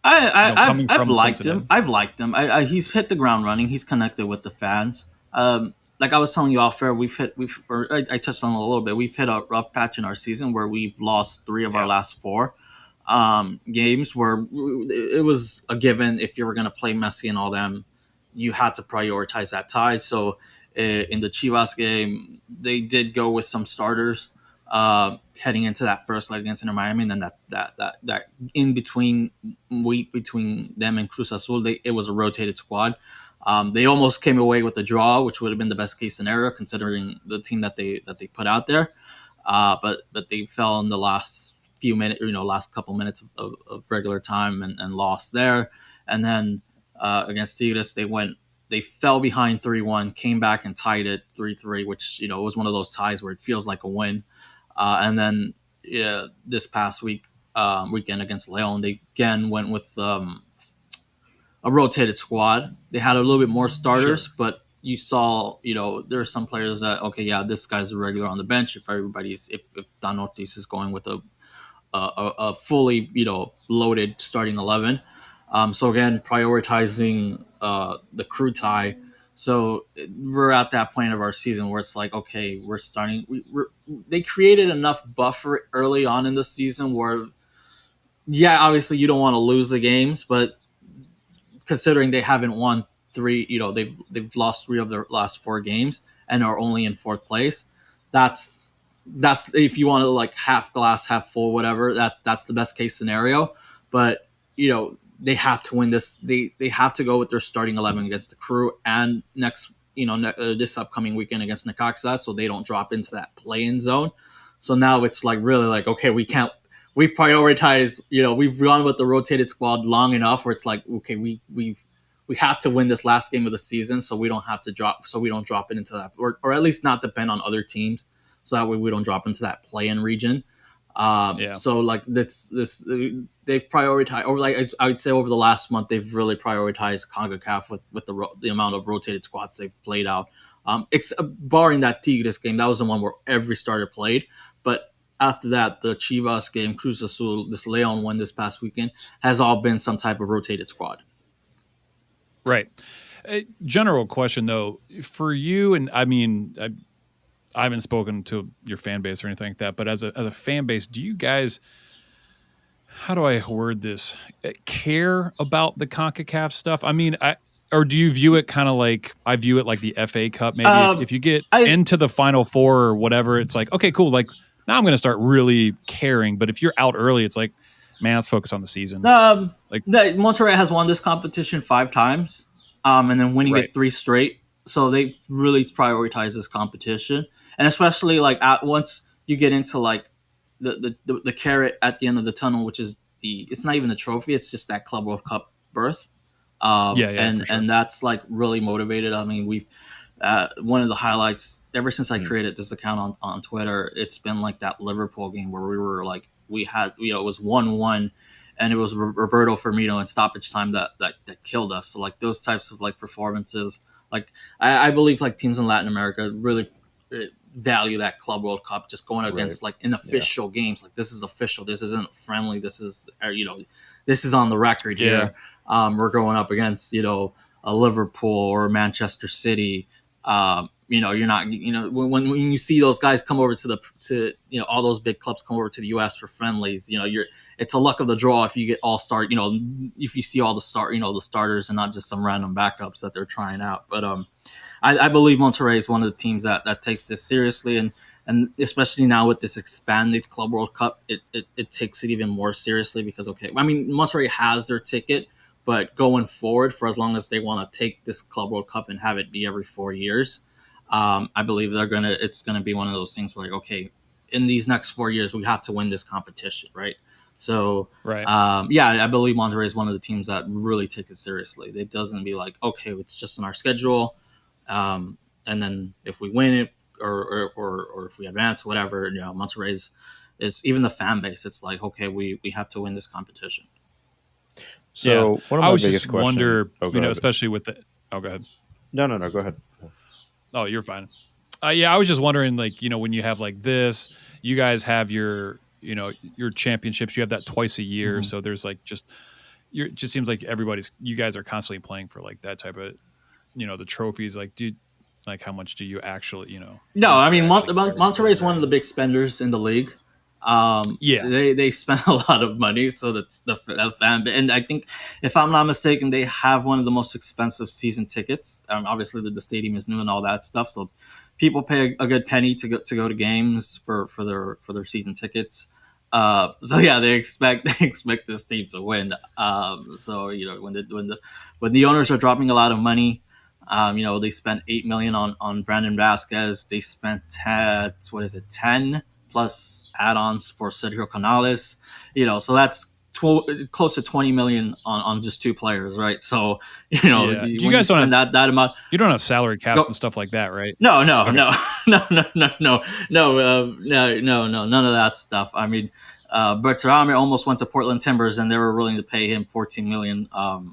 I've liked him. He's hit the ground running. He's connected with the fans. Like I was telling you off air, I touched on it a little bit. We've hit a rough patch in our season where we've lost 3 of our last 4. Games where it was a given. If you were going to play Messi and all them, you had to prioritize that tie. So in the Chivas game, they did go with some starters heading into that first leg against Inter Miami, and then that in between week between them and Cruz Azul, it was a rotated squad. They almost came away with a draw, which would have been the best case scenario considering the team that they put out there. But they fell in the last few minutes, last couple minutes of regular time and lost there. And then against Tigres, they fell behind 3-1, came back and tied it 3-3, which, was one of those ties where it feels like a win. And then this past weekend against Leon, they again went with a rotated squad. They had a little bit more starters, but you saw, there are some players that, okay, yeah, this guy's a regular on the bench. If Dan Ortiz is going with a fully, loaded starting 11. So again, prioritizing the crew tie. So we're at that point of our season where it's like, okay, we're starting. They created enough buffer early on in the season where, yeah, obviously you don't want to lose the games, but considering they haven't won 3, they've lost 3 of their last 4 games and are only in 4th place. That's if you want to like half glass, half full, whatever, that's the best case scenario. But, they have to win this. They have to go with their starting 11 against the Crew and next, this upcoming weekend against Necaxa, so they don't drop into that play-in zone. So now it's like really like, okay, we've prioritized, we've gone with the rotated squad long enough where it's like, okay, we have to win this last game of the season so we don't drop it into that, or at least not depend on other teams. So that way we don't drop into that play-in region. So like this they've prioritized, or like I would say over the last month, they've really prioritized CONCACAF with the amount of rotated squads they've played out. Barring that Tigres game, that was the one where every starter played. But after that, the Chivas game, Cruz Azul, this Leon one this past weekend, has all been some type of rotated squad. Right. General question though, for you, and I mean, I haven't spoken to your fan base or anything like that, but as a fan base, do you guys, how do I word this, care about the CONCACAF stuff? I mean, or do you view it kind of like I view it like the FA Cup? Maybe if you get into the Final Four or whatever, it's like, okay, cool. Like now I'm going to start really caring. But if you're out early, it's like, man, let's focus on the season. Monterrey has won this competition 5 times, and then winning it 3 straight. So they really prioritize this competition, and especially like once you get into like the carrot at the end of the tunnel, which is it's not even the trophy, it's just that Club World Cup berth. And that's like really motivated. I mean, we've one of the highlights ever since I created this account on Twitter. It's been like that Liverpool game where we were like it was 1-1, and it was Roberto Firmino in stoppage time that killed us. So like those types of like performances, like I believe like teams in Latin America really value that Club World Cup, just going against like in official games. Like this is official. This isn't friendly. This is this is on the record here. We're going up against, a Liverpool or Manchester City. You're not, when you see those guys come over to all those big clubs come over to the U.S. for friendlies, it's a luck of the draw if you get all-star, if you see all the starters and not just some random backups that they're trying out. But I believe Monterrey is one of the teams that takes this seriously, and especially now with this expanded Club World Cup, it takes it even more seriously because, Monterrey has their ticket. But going forward, for as long as they want to take this Club World Cup and have it be every 4 years, I believe it's gonna be one of those things where like, okay, in these next 4 years, we have to win this competition, right? So, I believe Monterrey is one of the teams that really takes it seriously. It doesn't be like, okay, it's just in our schedule, and then if we win it or if we advance, whatever, Monterrey is even the fan base. It's like, okay, we have to win this competition. So one of my biggest questions, especially with the. Oh, go ahead. No, go ahead. Oh, you're fine. I was just wondering, like, when you have like this, you guys have your championships. You have that twice a year, mm-hmm. So there's like it just seems like you guys are constantly playing for like that type of, the trophies. Like, like how much do you actually, No, I mean, Monterrey is one of the big spenders in the league. They spend a lot of money, so that's the fan. And I think, if I'm not mistaken, they have one of the most expensive season tickets. Obviously, the stadium is new and all that stuff, so people pay a good penny to go to games for their season tickets. They expect this team to win. When the owners are dropping a lot of money. They spent $8 million on Brandon Vasquez. They spent 10 plus add-ons for Sergio Canales. So that's close to $20 million on just 2 players, right? So you guys don't have that amount. You don't have salary caps and stuff like that, right? No, okay. no, none of that stuff. I mean, Berterame almost went to Portland Timbers, and they were willing to pay him $14 million.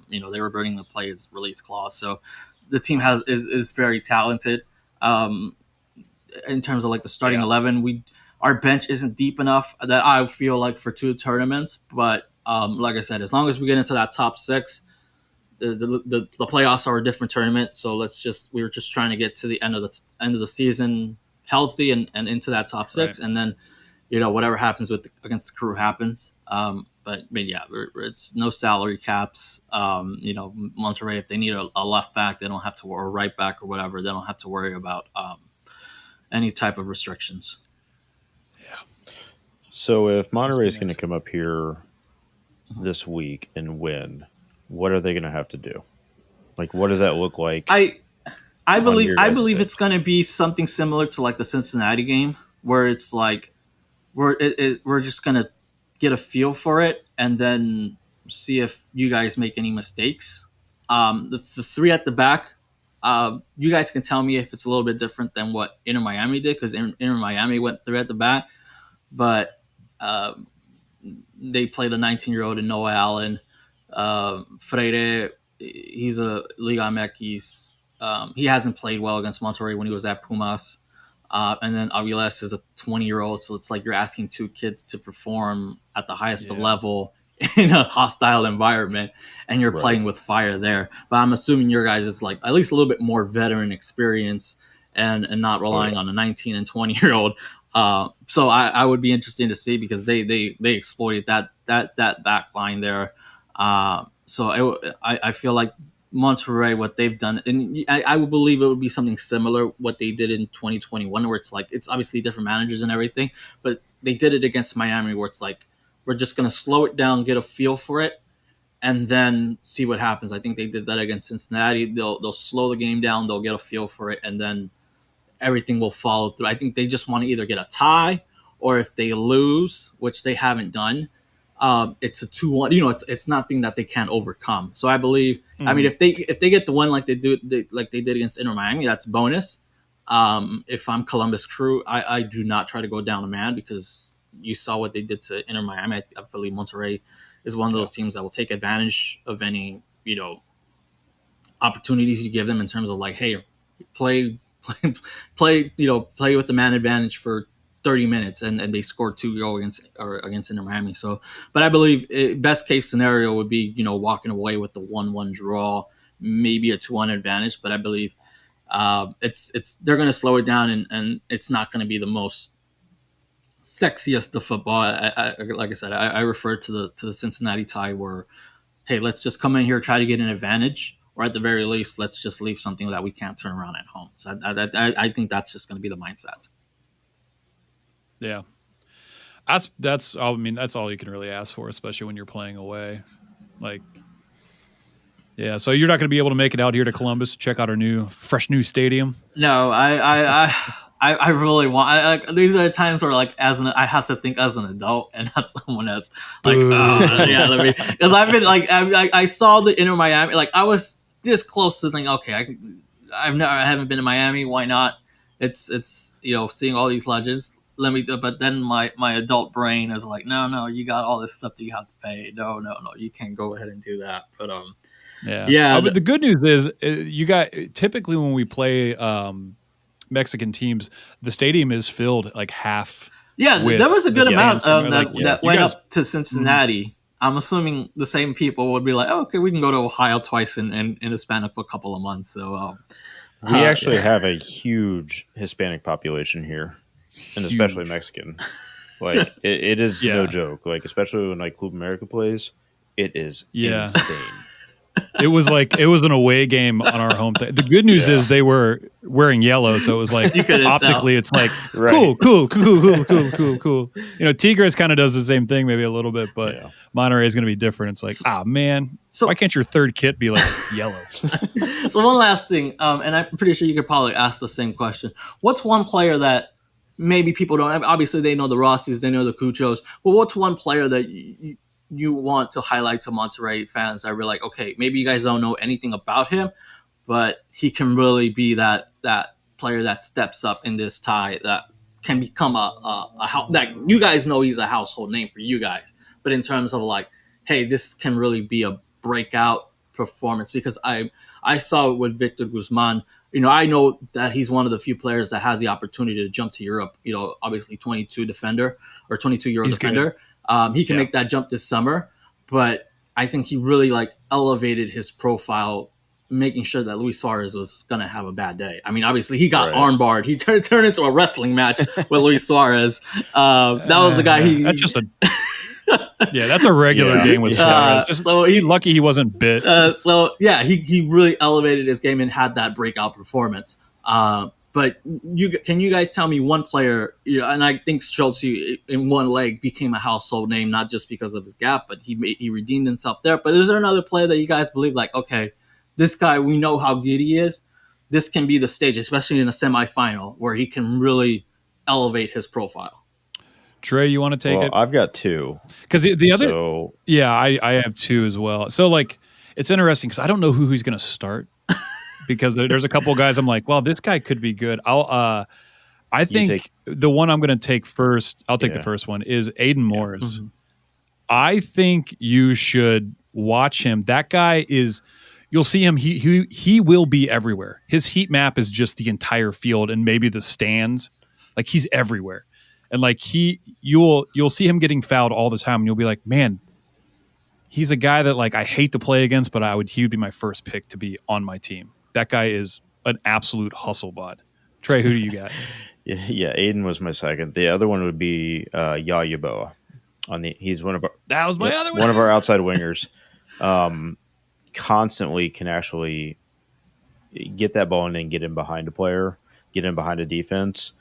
They were burning the player's release clause. So the team is very talented. In terms of like the starting 11, our bench isn't deep enough that I feel like for 2 tournaments. But like I said, as long as we get into that top 6, the playoffs are a different tournament. So we're just trying to get to the end of the season healthy and into that top 6, and then whatever happens against the Crew happens. It's no salary caps. Monterrey, if they need a left back, they don't have to, or a right back or whatever, they don't have to worry about any type of restrictions. Yeah. So if Monterrey is going to come up here this week and win, what are they going to have to do? Like, what does that look like? I believe it's going to be something similar to like the Cincinnati game, where it's like we're just going to get a feel for it and then see if you guys make any mistakes. The 3 at the back, you guys can tell me if it's a little bit different than what Inter Miami did, because Inter Miami went 3 at the back, but they played a 19-year-old in Noah Allen. Freire, he's a Liga MX. He hasn't played well against Monterrey when he was at Pumas. And then Aviles is a 20-year-old, so it's like you're asking 2 kids to perform at the highest level in a hostile environment, and you're playing with fire there. But I'm assuming your guys is like at least a little bit more veteran experience and not relying on a 19 and 20-year-old. So I would be interested to see, because they exploited that back line there. So I feel like Monterrey, what they've done, and I would believe it would be something similar what they did in 2021, where it's like it's obviously different managers and everything, but they did it against Miami, where it's like we're just gonna slow it down, get a feel for it, and then see what happens. I think they did that against Cincinnati. They'll slow the game down, they'll get a feel for it, and then everything will follow through. I think they just want to either get a tie, or if they lose, which they haven't done, it's a 2-1. It's nothing that they can't overcome. So I believe. I mean, if they get the win like they did against Inter Miami, that's bonus. If I'm Columbus Crew, I do not try to go down a man, because you saw what they did to Inter Miami. I believe Monterrey is one of those teams that will take advantage of any opportunities you give them in terms of like, hey, play with the man advantage for 30 minutes, and they scored 2 goals against Inter Miami. So, but I believe best case scenario would be walking away with the 1-1 draw, maybe a 2-1 advantage. But I believe they're going to slow it down, and it's not going to be the most sexiest of football. Like I said, I refer to the Cincinnati tie, where hey, let's just come in here, try to get an advantage, or at the very least, let's just leave something that we can't turn around at home. So I think that's just going to be the mindset. Yeah, that's all. I mean, that's all you can really ask for, especially when you're playing away. Like, yeah. So you're not going to be able to make it out here to Columbus to check out our fresh new stadium. No, I really want. These are the times where I have to think as an adult and not someone else. Because I've been I saw the Inter Miami. Like I was this close to thinking, okay, I haven't been to Miami. Why not? It's seeing all these legends. But then my adult brain is like, no, you got all this stuff that you have to pay. No, you can't go ahead and do that. But yeah. But the good news is, you got typically when we play Mexican teams, the stadium is filled like half. Yeah, there was a good amount that went up to Cincinnati. Mm-hmm. I'm assuming the same people would be like, oh, okay, we can go to Ohio twice in Hispanic for a couple of months. So we actually have a huge Hispanic population here, and especially Mexican. Like it is no joke. Like especially when Club America plays, it is insane. It was an away game on our home thing. The good news is they were wearing yellow, so it was like optically, it's like cool. Tigres kind of does the same thing, maybe a little bit, but Monterrey is going to be different. It's like, man, why can't your third kit be like yellow? So one last thing, and I'm pretty sure you could probably ask the same question. What's one player that maybe people don't? Obviously, they know the Rossis, they know the Cuchos, but what's one player that you want to highlight to Monterrey fans that are like, okay, maybe you guys don't know anything about him, but he can really be that player that steps up in this tie, that can become that you guys know he's a household name for you guys. But in terms of like, hey, this can really be a breakout performance, because I saw it with Victor Guzman. I know that he's one of the few players that has the opportunity to jump to Europe. Obviously 22 defender or 22-year-old defender. Good. He can make that jump this summer, but I think he really elevated his profile, making sure that Luis Suarez was going to have a bad day. I mean, obviously he got armbarred. He turned into a wrestling match with Luis Suarez. That was the guy. That's a regular game with Suarez. He's lucky he wasn't bit. He really elevated his game and had that breakout performance. But can you guys tell me one player? And I think Schultz in one leg became a household name, not just because of his gap, but he redeemed himself there. But is there another player that you guys believe okay, this guy, we know how good he is. This can be the stage, especially in a semifinal, where he can really elevate his profile. Trey, you want to take it? I've got two. Because the other, I have two as well. So it's interesting because I don't know who he's going to start. Because there's a couple of guys I'm like, well, this guy could be good. I think the one I'm going to take first, I'll take the first one, is Aiden Morris. Mm-hmm. I think you should watch him. That guy you'll see him. He will be everywhere. His heat map is just the entire field and maybe the stands. He's everywhere. And you'll see him getting fouled all the time. And you'll be like, man, he's a guy that I hate to play against, but he would be my first pick to be on my team. That guy is an absolute hustle bot. Trey, who do you got? Aiden was my second. The other one would be Yaya Boa. He's one of our. That was my other one. One of our outside wingers. constantly can actually get that ball and then get in behind a player, get in behind a defense.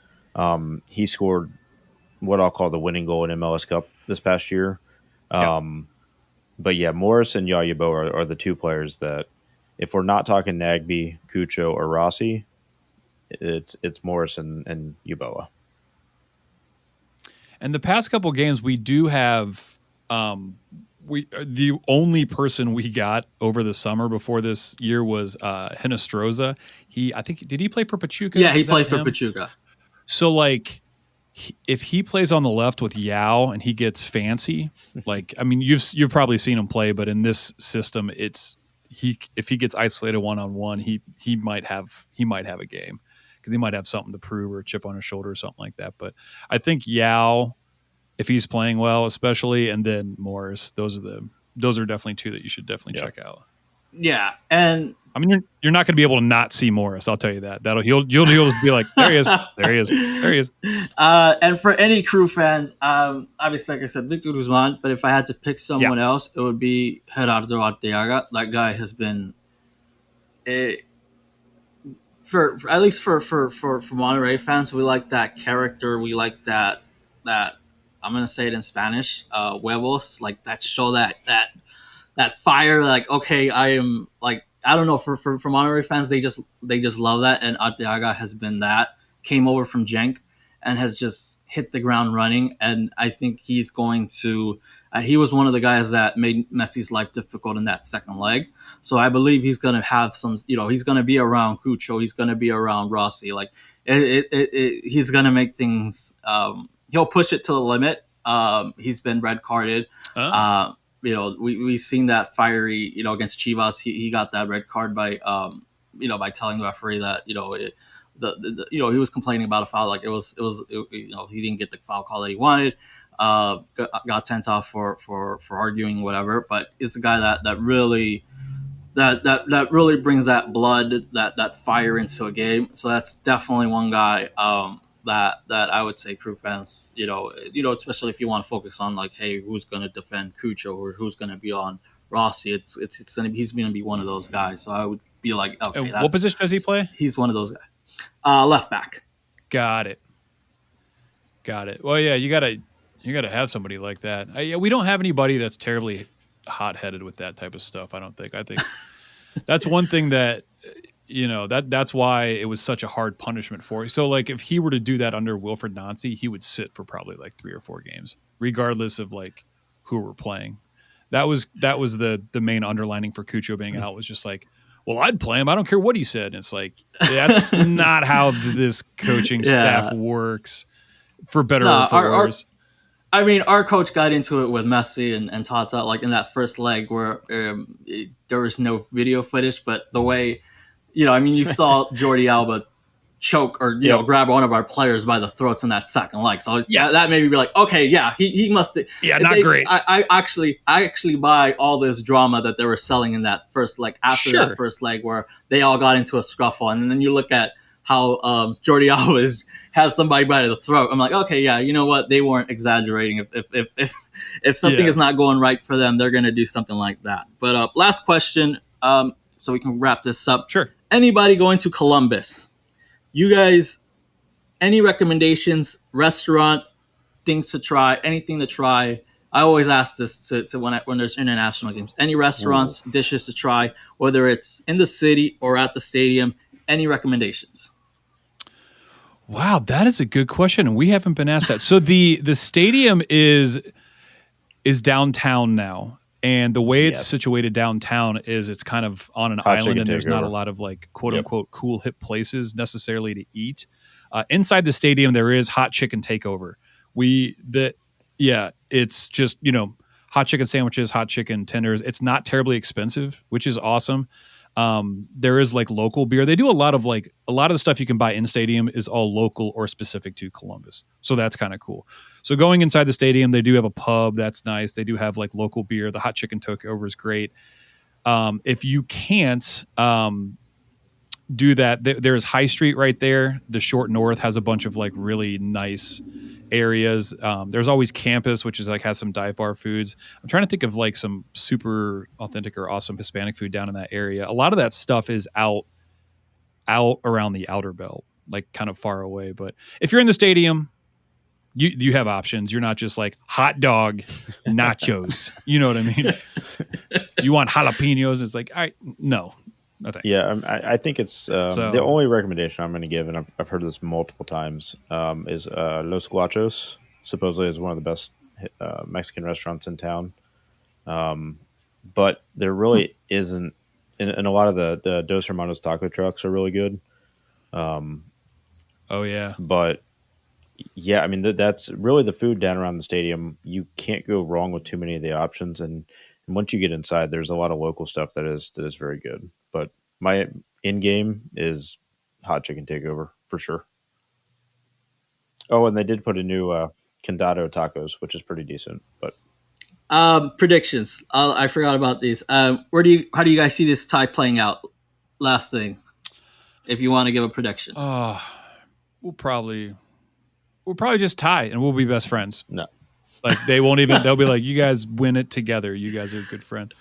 He scored what I'll call the winning goal in MLS Cup this past year. Yeah. But yeah, Morris and Yayabo are the two players that, if we're not talking Nagby, Cucho, or Rossi, it's Morris and Yaboa. And the past couple games, we do have the only person we got over the summer before this year was Hinestroza. Did he play for Pachuca? Yeah, he played for Pachuca. So like, if he plays on the left with Yao and he gets fancy, like, I mean, you've probably seen him play, but in this system, if he gets isolated 1-on-1, he might have a game, because he might have something to prove or a chip on his shoulder or something like that. But I think Yao, if he's playing well, especially, and then Morris, those are definitely two that you should definitely check out. Yeah, and I mean, you're not going to be able to not see Morris. I'll tell you that. You'll just be like, there he is, there he is, there he is. And for any Crew fans, obviously, like I said, Victor Guzman. But if I had to pick someone else, it would be Gerardo Arteaga. That guy has been for at least for Monterrey fans, we like that character. We like that I'm gonna say it in Spanish, huevos, like that show that fire. Like, okay, I am like, I don't know, for Monterrey fans, they just love that. And Arteaga has been that. Came over from Genk and has just hit the ground running. And I think he's going to. He was one of the guys that made Messi's life difficult in that second leg. So I believe he's going to have some. He's going to be around Cucho. He's going to be around Rossi. Like he's going to make things. He'll push it to the limit. He's been red carded. Oh. We've seen that fiery, against Chivas. He got that red card by by telling the referee that he was complaining about a foul, like it was he didn't get the foul call that he wanted. Got sent off for arguing, whatever. But it's a guy that really brings that blood, that fire into a game. So that's definitely one guy that I would say Crew fans, especially if you want to focus on like, hey, who's going to defend Cucho or who's going to be on Rossi? He's going to be one of those guys. So I would be like, okay, what position does he play? He's one of those guys. Left back. Got it. Well, yeah, you gotta have somebody like that. We don't have anybody that's terribly hot-headed with that type of stuff. I think that's one thing that. That's why it was such a hard punishment for him. So, like, if he were to do that under Wilfried Nancy, he would sit for probably like 3 or 4 games, regardless of like who we're playing. That was the main underlining for Cucho being out, was just like, well, I'd play him. I don't care what he said. And it's like, that's not how this coaching staff works, for better or for worse. Our coach got into it with Messi and Tata, like in that first leg where there was no video footage, but the way. You saw Jordi Alba choke or grab one of our players by the throats in that second leg. So that made me be like, okay, he must. Not great. I actually buy all this drama that they were selling in that first leg, after that first leg where they all got into a scuffle, and then you look at how Jordi Alba has somebody by the throat. I'm like, okay, yeah, you know what? They weren't exaggerating. If something is not going right for them, they're going to do something like that. But last question, so we can wrap this up. Sure. Anybody going to Columbus? You guys, any recommendations? Restaurant, things to try, anything to try? I always ask this to when there's international games. Any restaurants, dishes to try, whether it's in the city or at the stadium? Any recommendations? Wow, that is a good question, and we haven't been asked that. So the stadium is downtown now. And the way it's situated downtown is it's kind of on an island, and there's not a lot of like quote unquote cool hip places necessarily to eat. Inside the stadium, there is hot chicken takeover. It's just, hot chicken sandwiches, hot chicken tenders. It's not terribly expensive, which is awesome. There is like local beer. They do a lot of the stuff you can buy in stadium is all local or specific to Columbus. So that's kind of cool. So going inside the stadium, they do have a pub. That's nice. They do have like local beer. The hot chicken takeover is great. If you can't, do that. There's High Street right there. The Short North has a bunch of like really nice areas. There's always Campus, which is like has some dive bar foods. I'm trying to think of like some super authentic or awesome Hispanic food down in that area. A lot of that stuff is out around the outer belt, like kind of far away. But if you're in the stadium, you have options. You're not just like hot dog, nachos. You know what I mean? You want jalapenos? It's like, all right, no thanks. Yeah, I think it's the only recommendation I'm going to give, and I've heard this multiple times, is Los Guachos. Supposedly is one of the best Mexican restaurants in town. But there really isn't, and a lot of the Dos Hermanos taco trucks are really good. Oh, yeah. But yeah, I mean, that's really the food down around the stadium. You can't go wrong with too many of the options. And once you get inside, there's a lot of local stuff that is very good. But my in game is hot chicken takeover for sure. Oh, and they did put a new Condado tacos, which is pretty decent. But predictions. I forgot about these. How do you guys see this tie playing out? Last thing, if you want to give a prediction. We'll probably just tie and we'll be best friends. No. Like they won't even, they'll be like, you guys win it together. You guys are a good friend.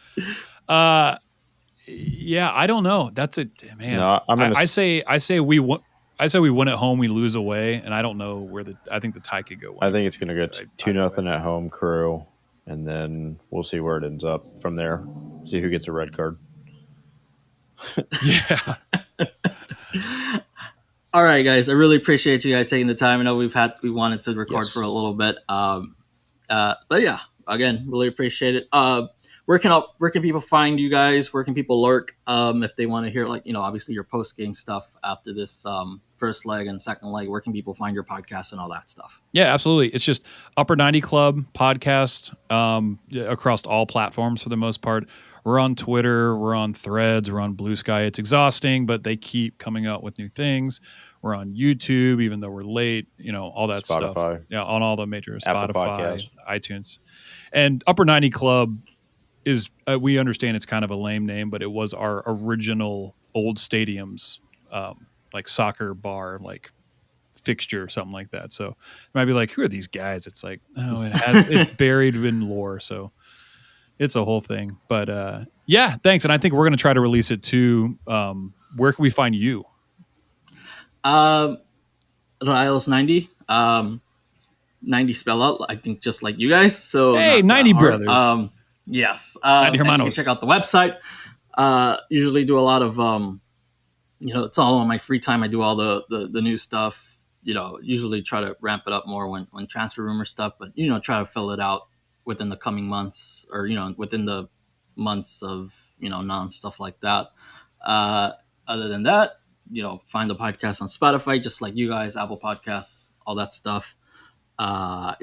Yeah, I don't know. That's it, man. No, I say we win at home, we lose away. And I don't know where I think the tie could go. I think it's going to go 2-0 at home, Crew. And then we'll see where it ends up from there. See who gets a red card. Yeah. All right, guys. I really appreciate you guys taking the time. I know we wanted to record for a little bit. But yeah, again, really appreciate it. Where can people find you guys? Where can people lurk if they want to hear, like, obviously your post game stuff after this first leg and second leg? Where can people find your podcast and all that stuff? Yeah, absolutely. It's just Upper 90 Club podcast across all platforms for the most part. We're on Twitter, we're on Threads, we're on Blue Sky. It's exhausting, but they keep coming out with new things. We're on YouTube, even though we're late, all that stuff. Yeah, on all the major Spotify, iTunes. And Upper 90 Club is, we understand it's kind of a lame name, but it was our original old stadium's like soccer bar, like fixture or something like that. So it might be like, who are these guys? It's like, no, it's buried in lore. So it's a whole thing. But yeah, thanks. And I think we're going to try to release it too. Where can we find you? Rayados 90. 90 spell out, I think, just like you guys. So hey, 90 brothers. Yes. 90 hermanos. You can check out the website. Usually do a lot of, it's all on my free time. I do all the new stuff. Usually try to ramp it up more when transfer rumor stuff, but try to fill it out within the coming months, or within the months of non stuff like that. Other than that, find the podcast on Spotify, just like you guys, Apple Podcasts, all that stuff. I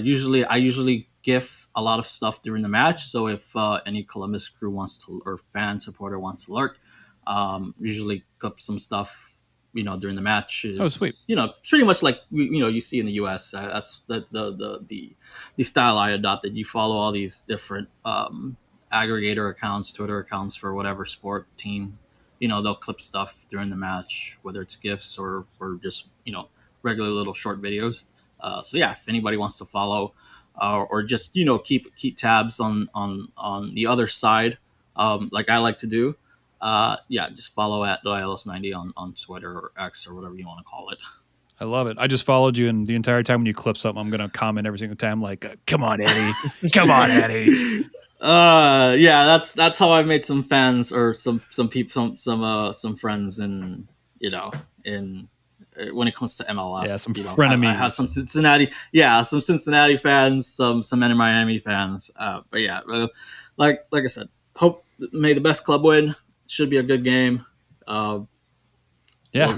usually GIF a lot of stuff during the match. So if any Columbus Crew wants to, or fan supporter wants to lurk, usually clip some stuff, during the match. Oh, sweet. Pretty much like, you see in the US. That's the style I adopted. You follow all these different aggregator accounts, Twitter accounts for whatever sport team. They'll clip stuff during the match, whether it's GIFs or just, regular little short videos. So yeah, if anybody wants to follow or just, keep tabs on the other side, like I like to do, just follow at Rayados 90 on Twitter or X or whatever you want to call it. I love it. I just followed you, and the entire time when you clip something, I'm going to comment every single time like, come on, Eddie. Come on, Eddie. That's how I made some fans or some people, some friends in when it comes to MLS. Yeah, some frenemies. I have some Cincinnati fans, some Inter Miami fans. But yeah, like I said, may the best club win. Should be a good game. We'll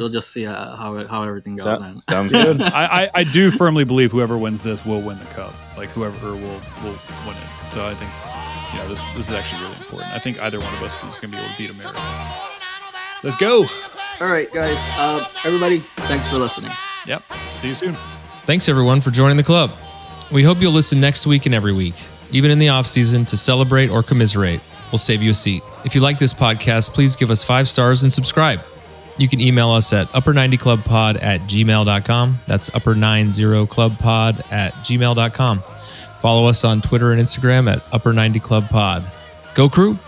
just see how everything goes. Sounds good. I do firmly believe whoever wins this will win the cup. Like whoever will win it. So I think this is actually really important. I think either one of us is going to be able to beat America. Let's go. All right, guys. Everybody, thanks for listening. Yep. See you soon. Thanks, everyone, for joining the club. We hope you'll listen next week and every week, even in the off-season, to celebrate or commiserate. We'll save you a seat. If you like this podcast, please give us 5 stars and subscribe. you can email us at upper90clubpod@gmail.com. That's upper90clubpod@gmail.com. Follow us on Twitter and Instagram at upper90clubpod. Go Crew!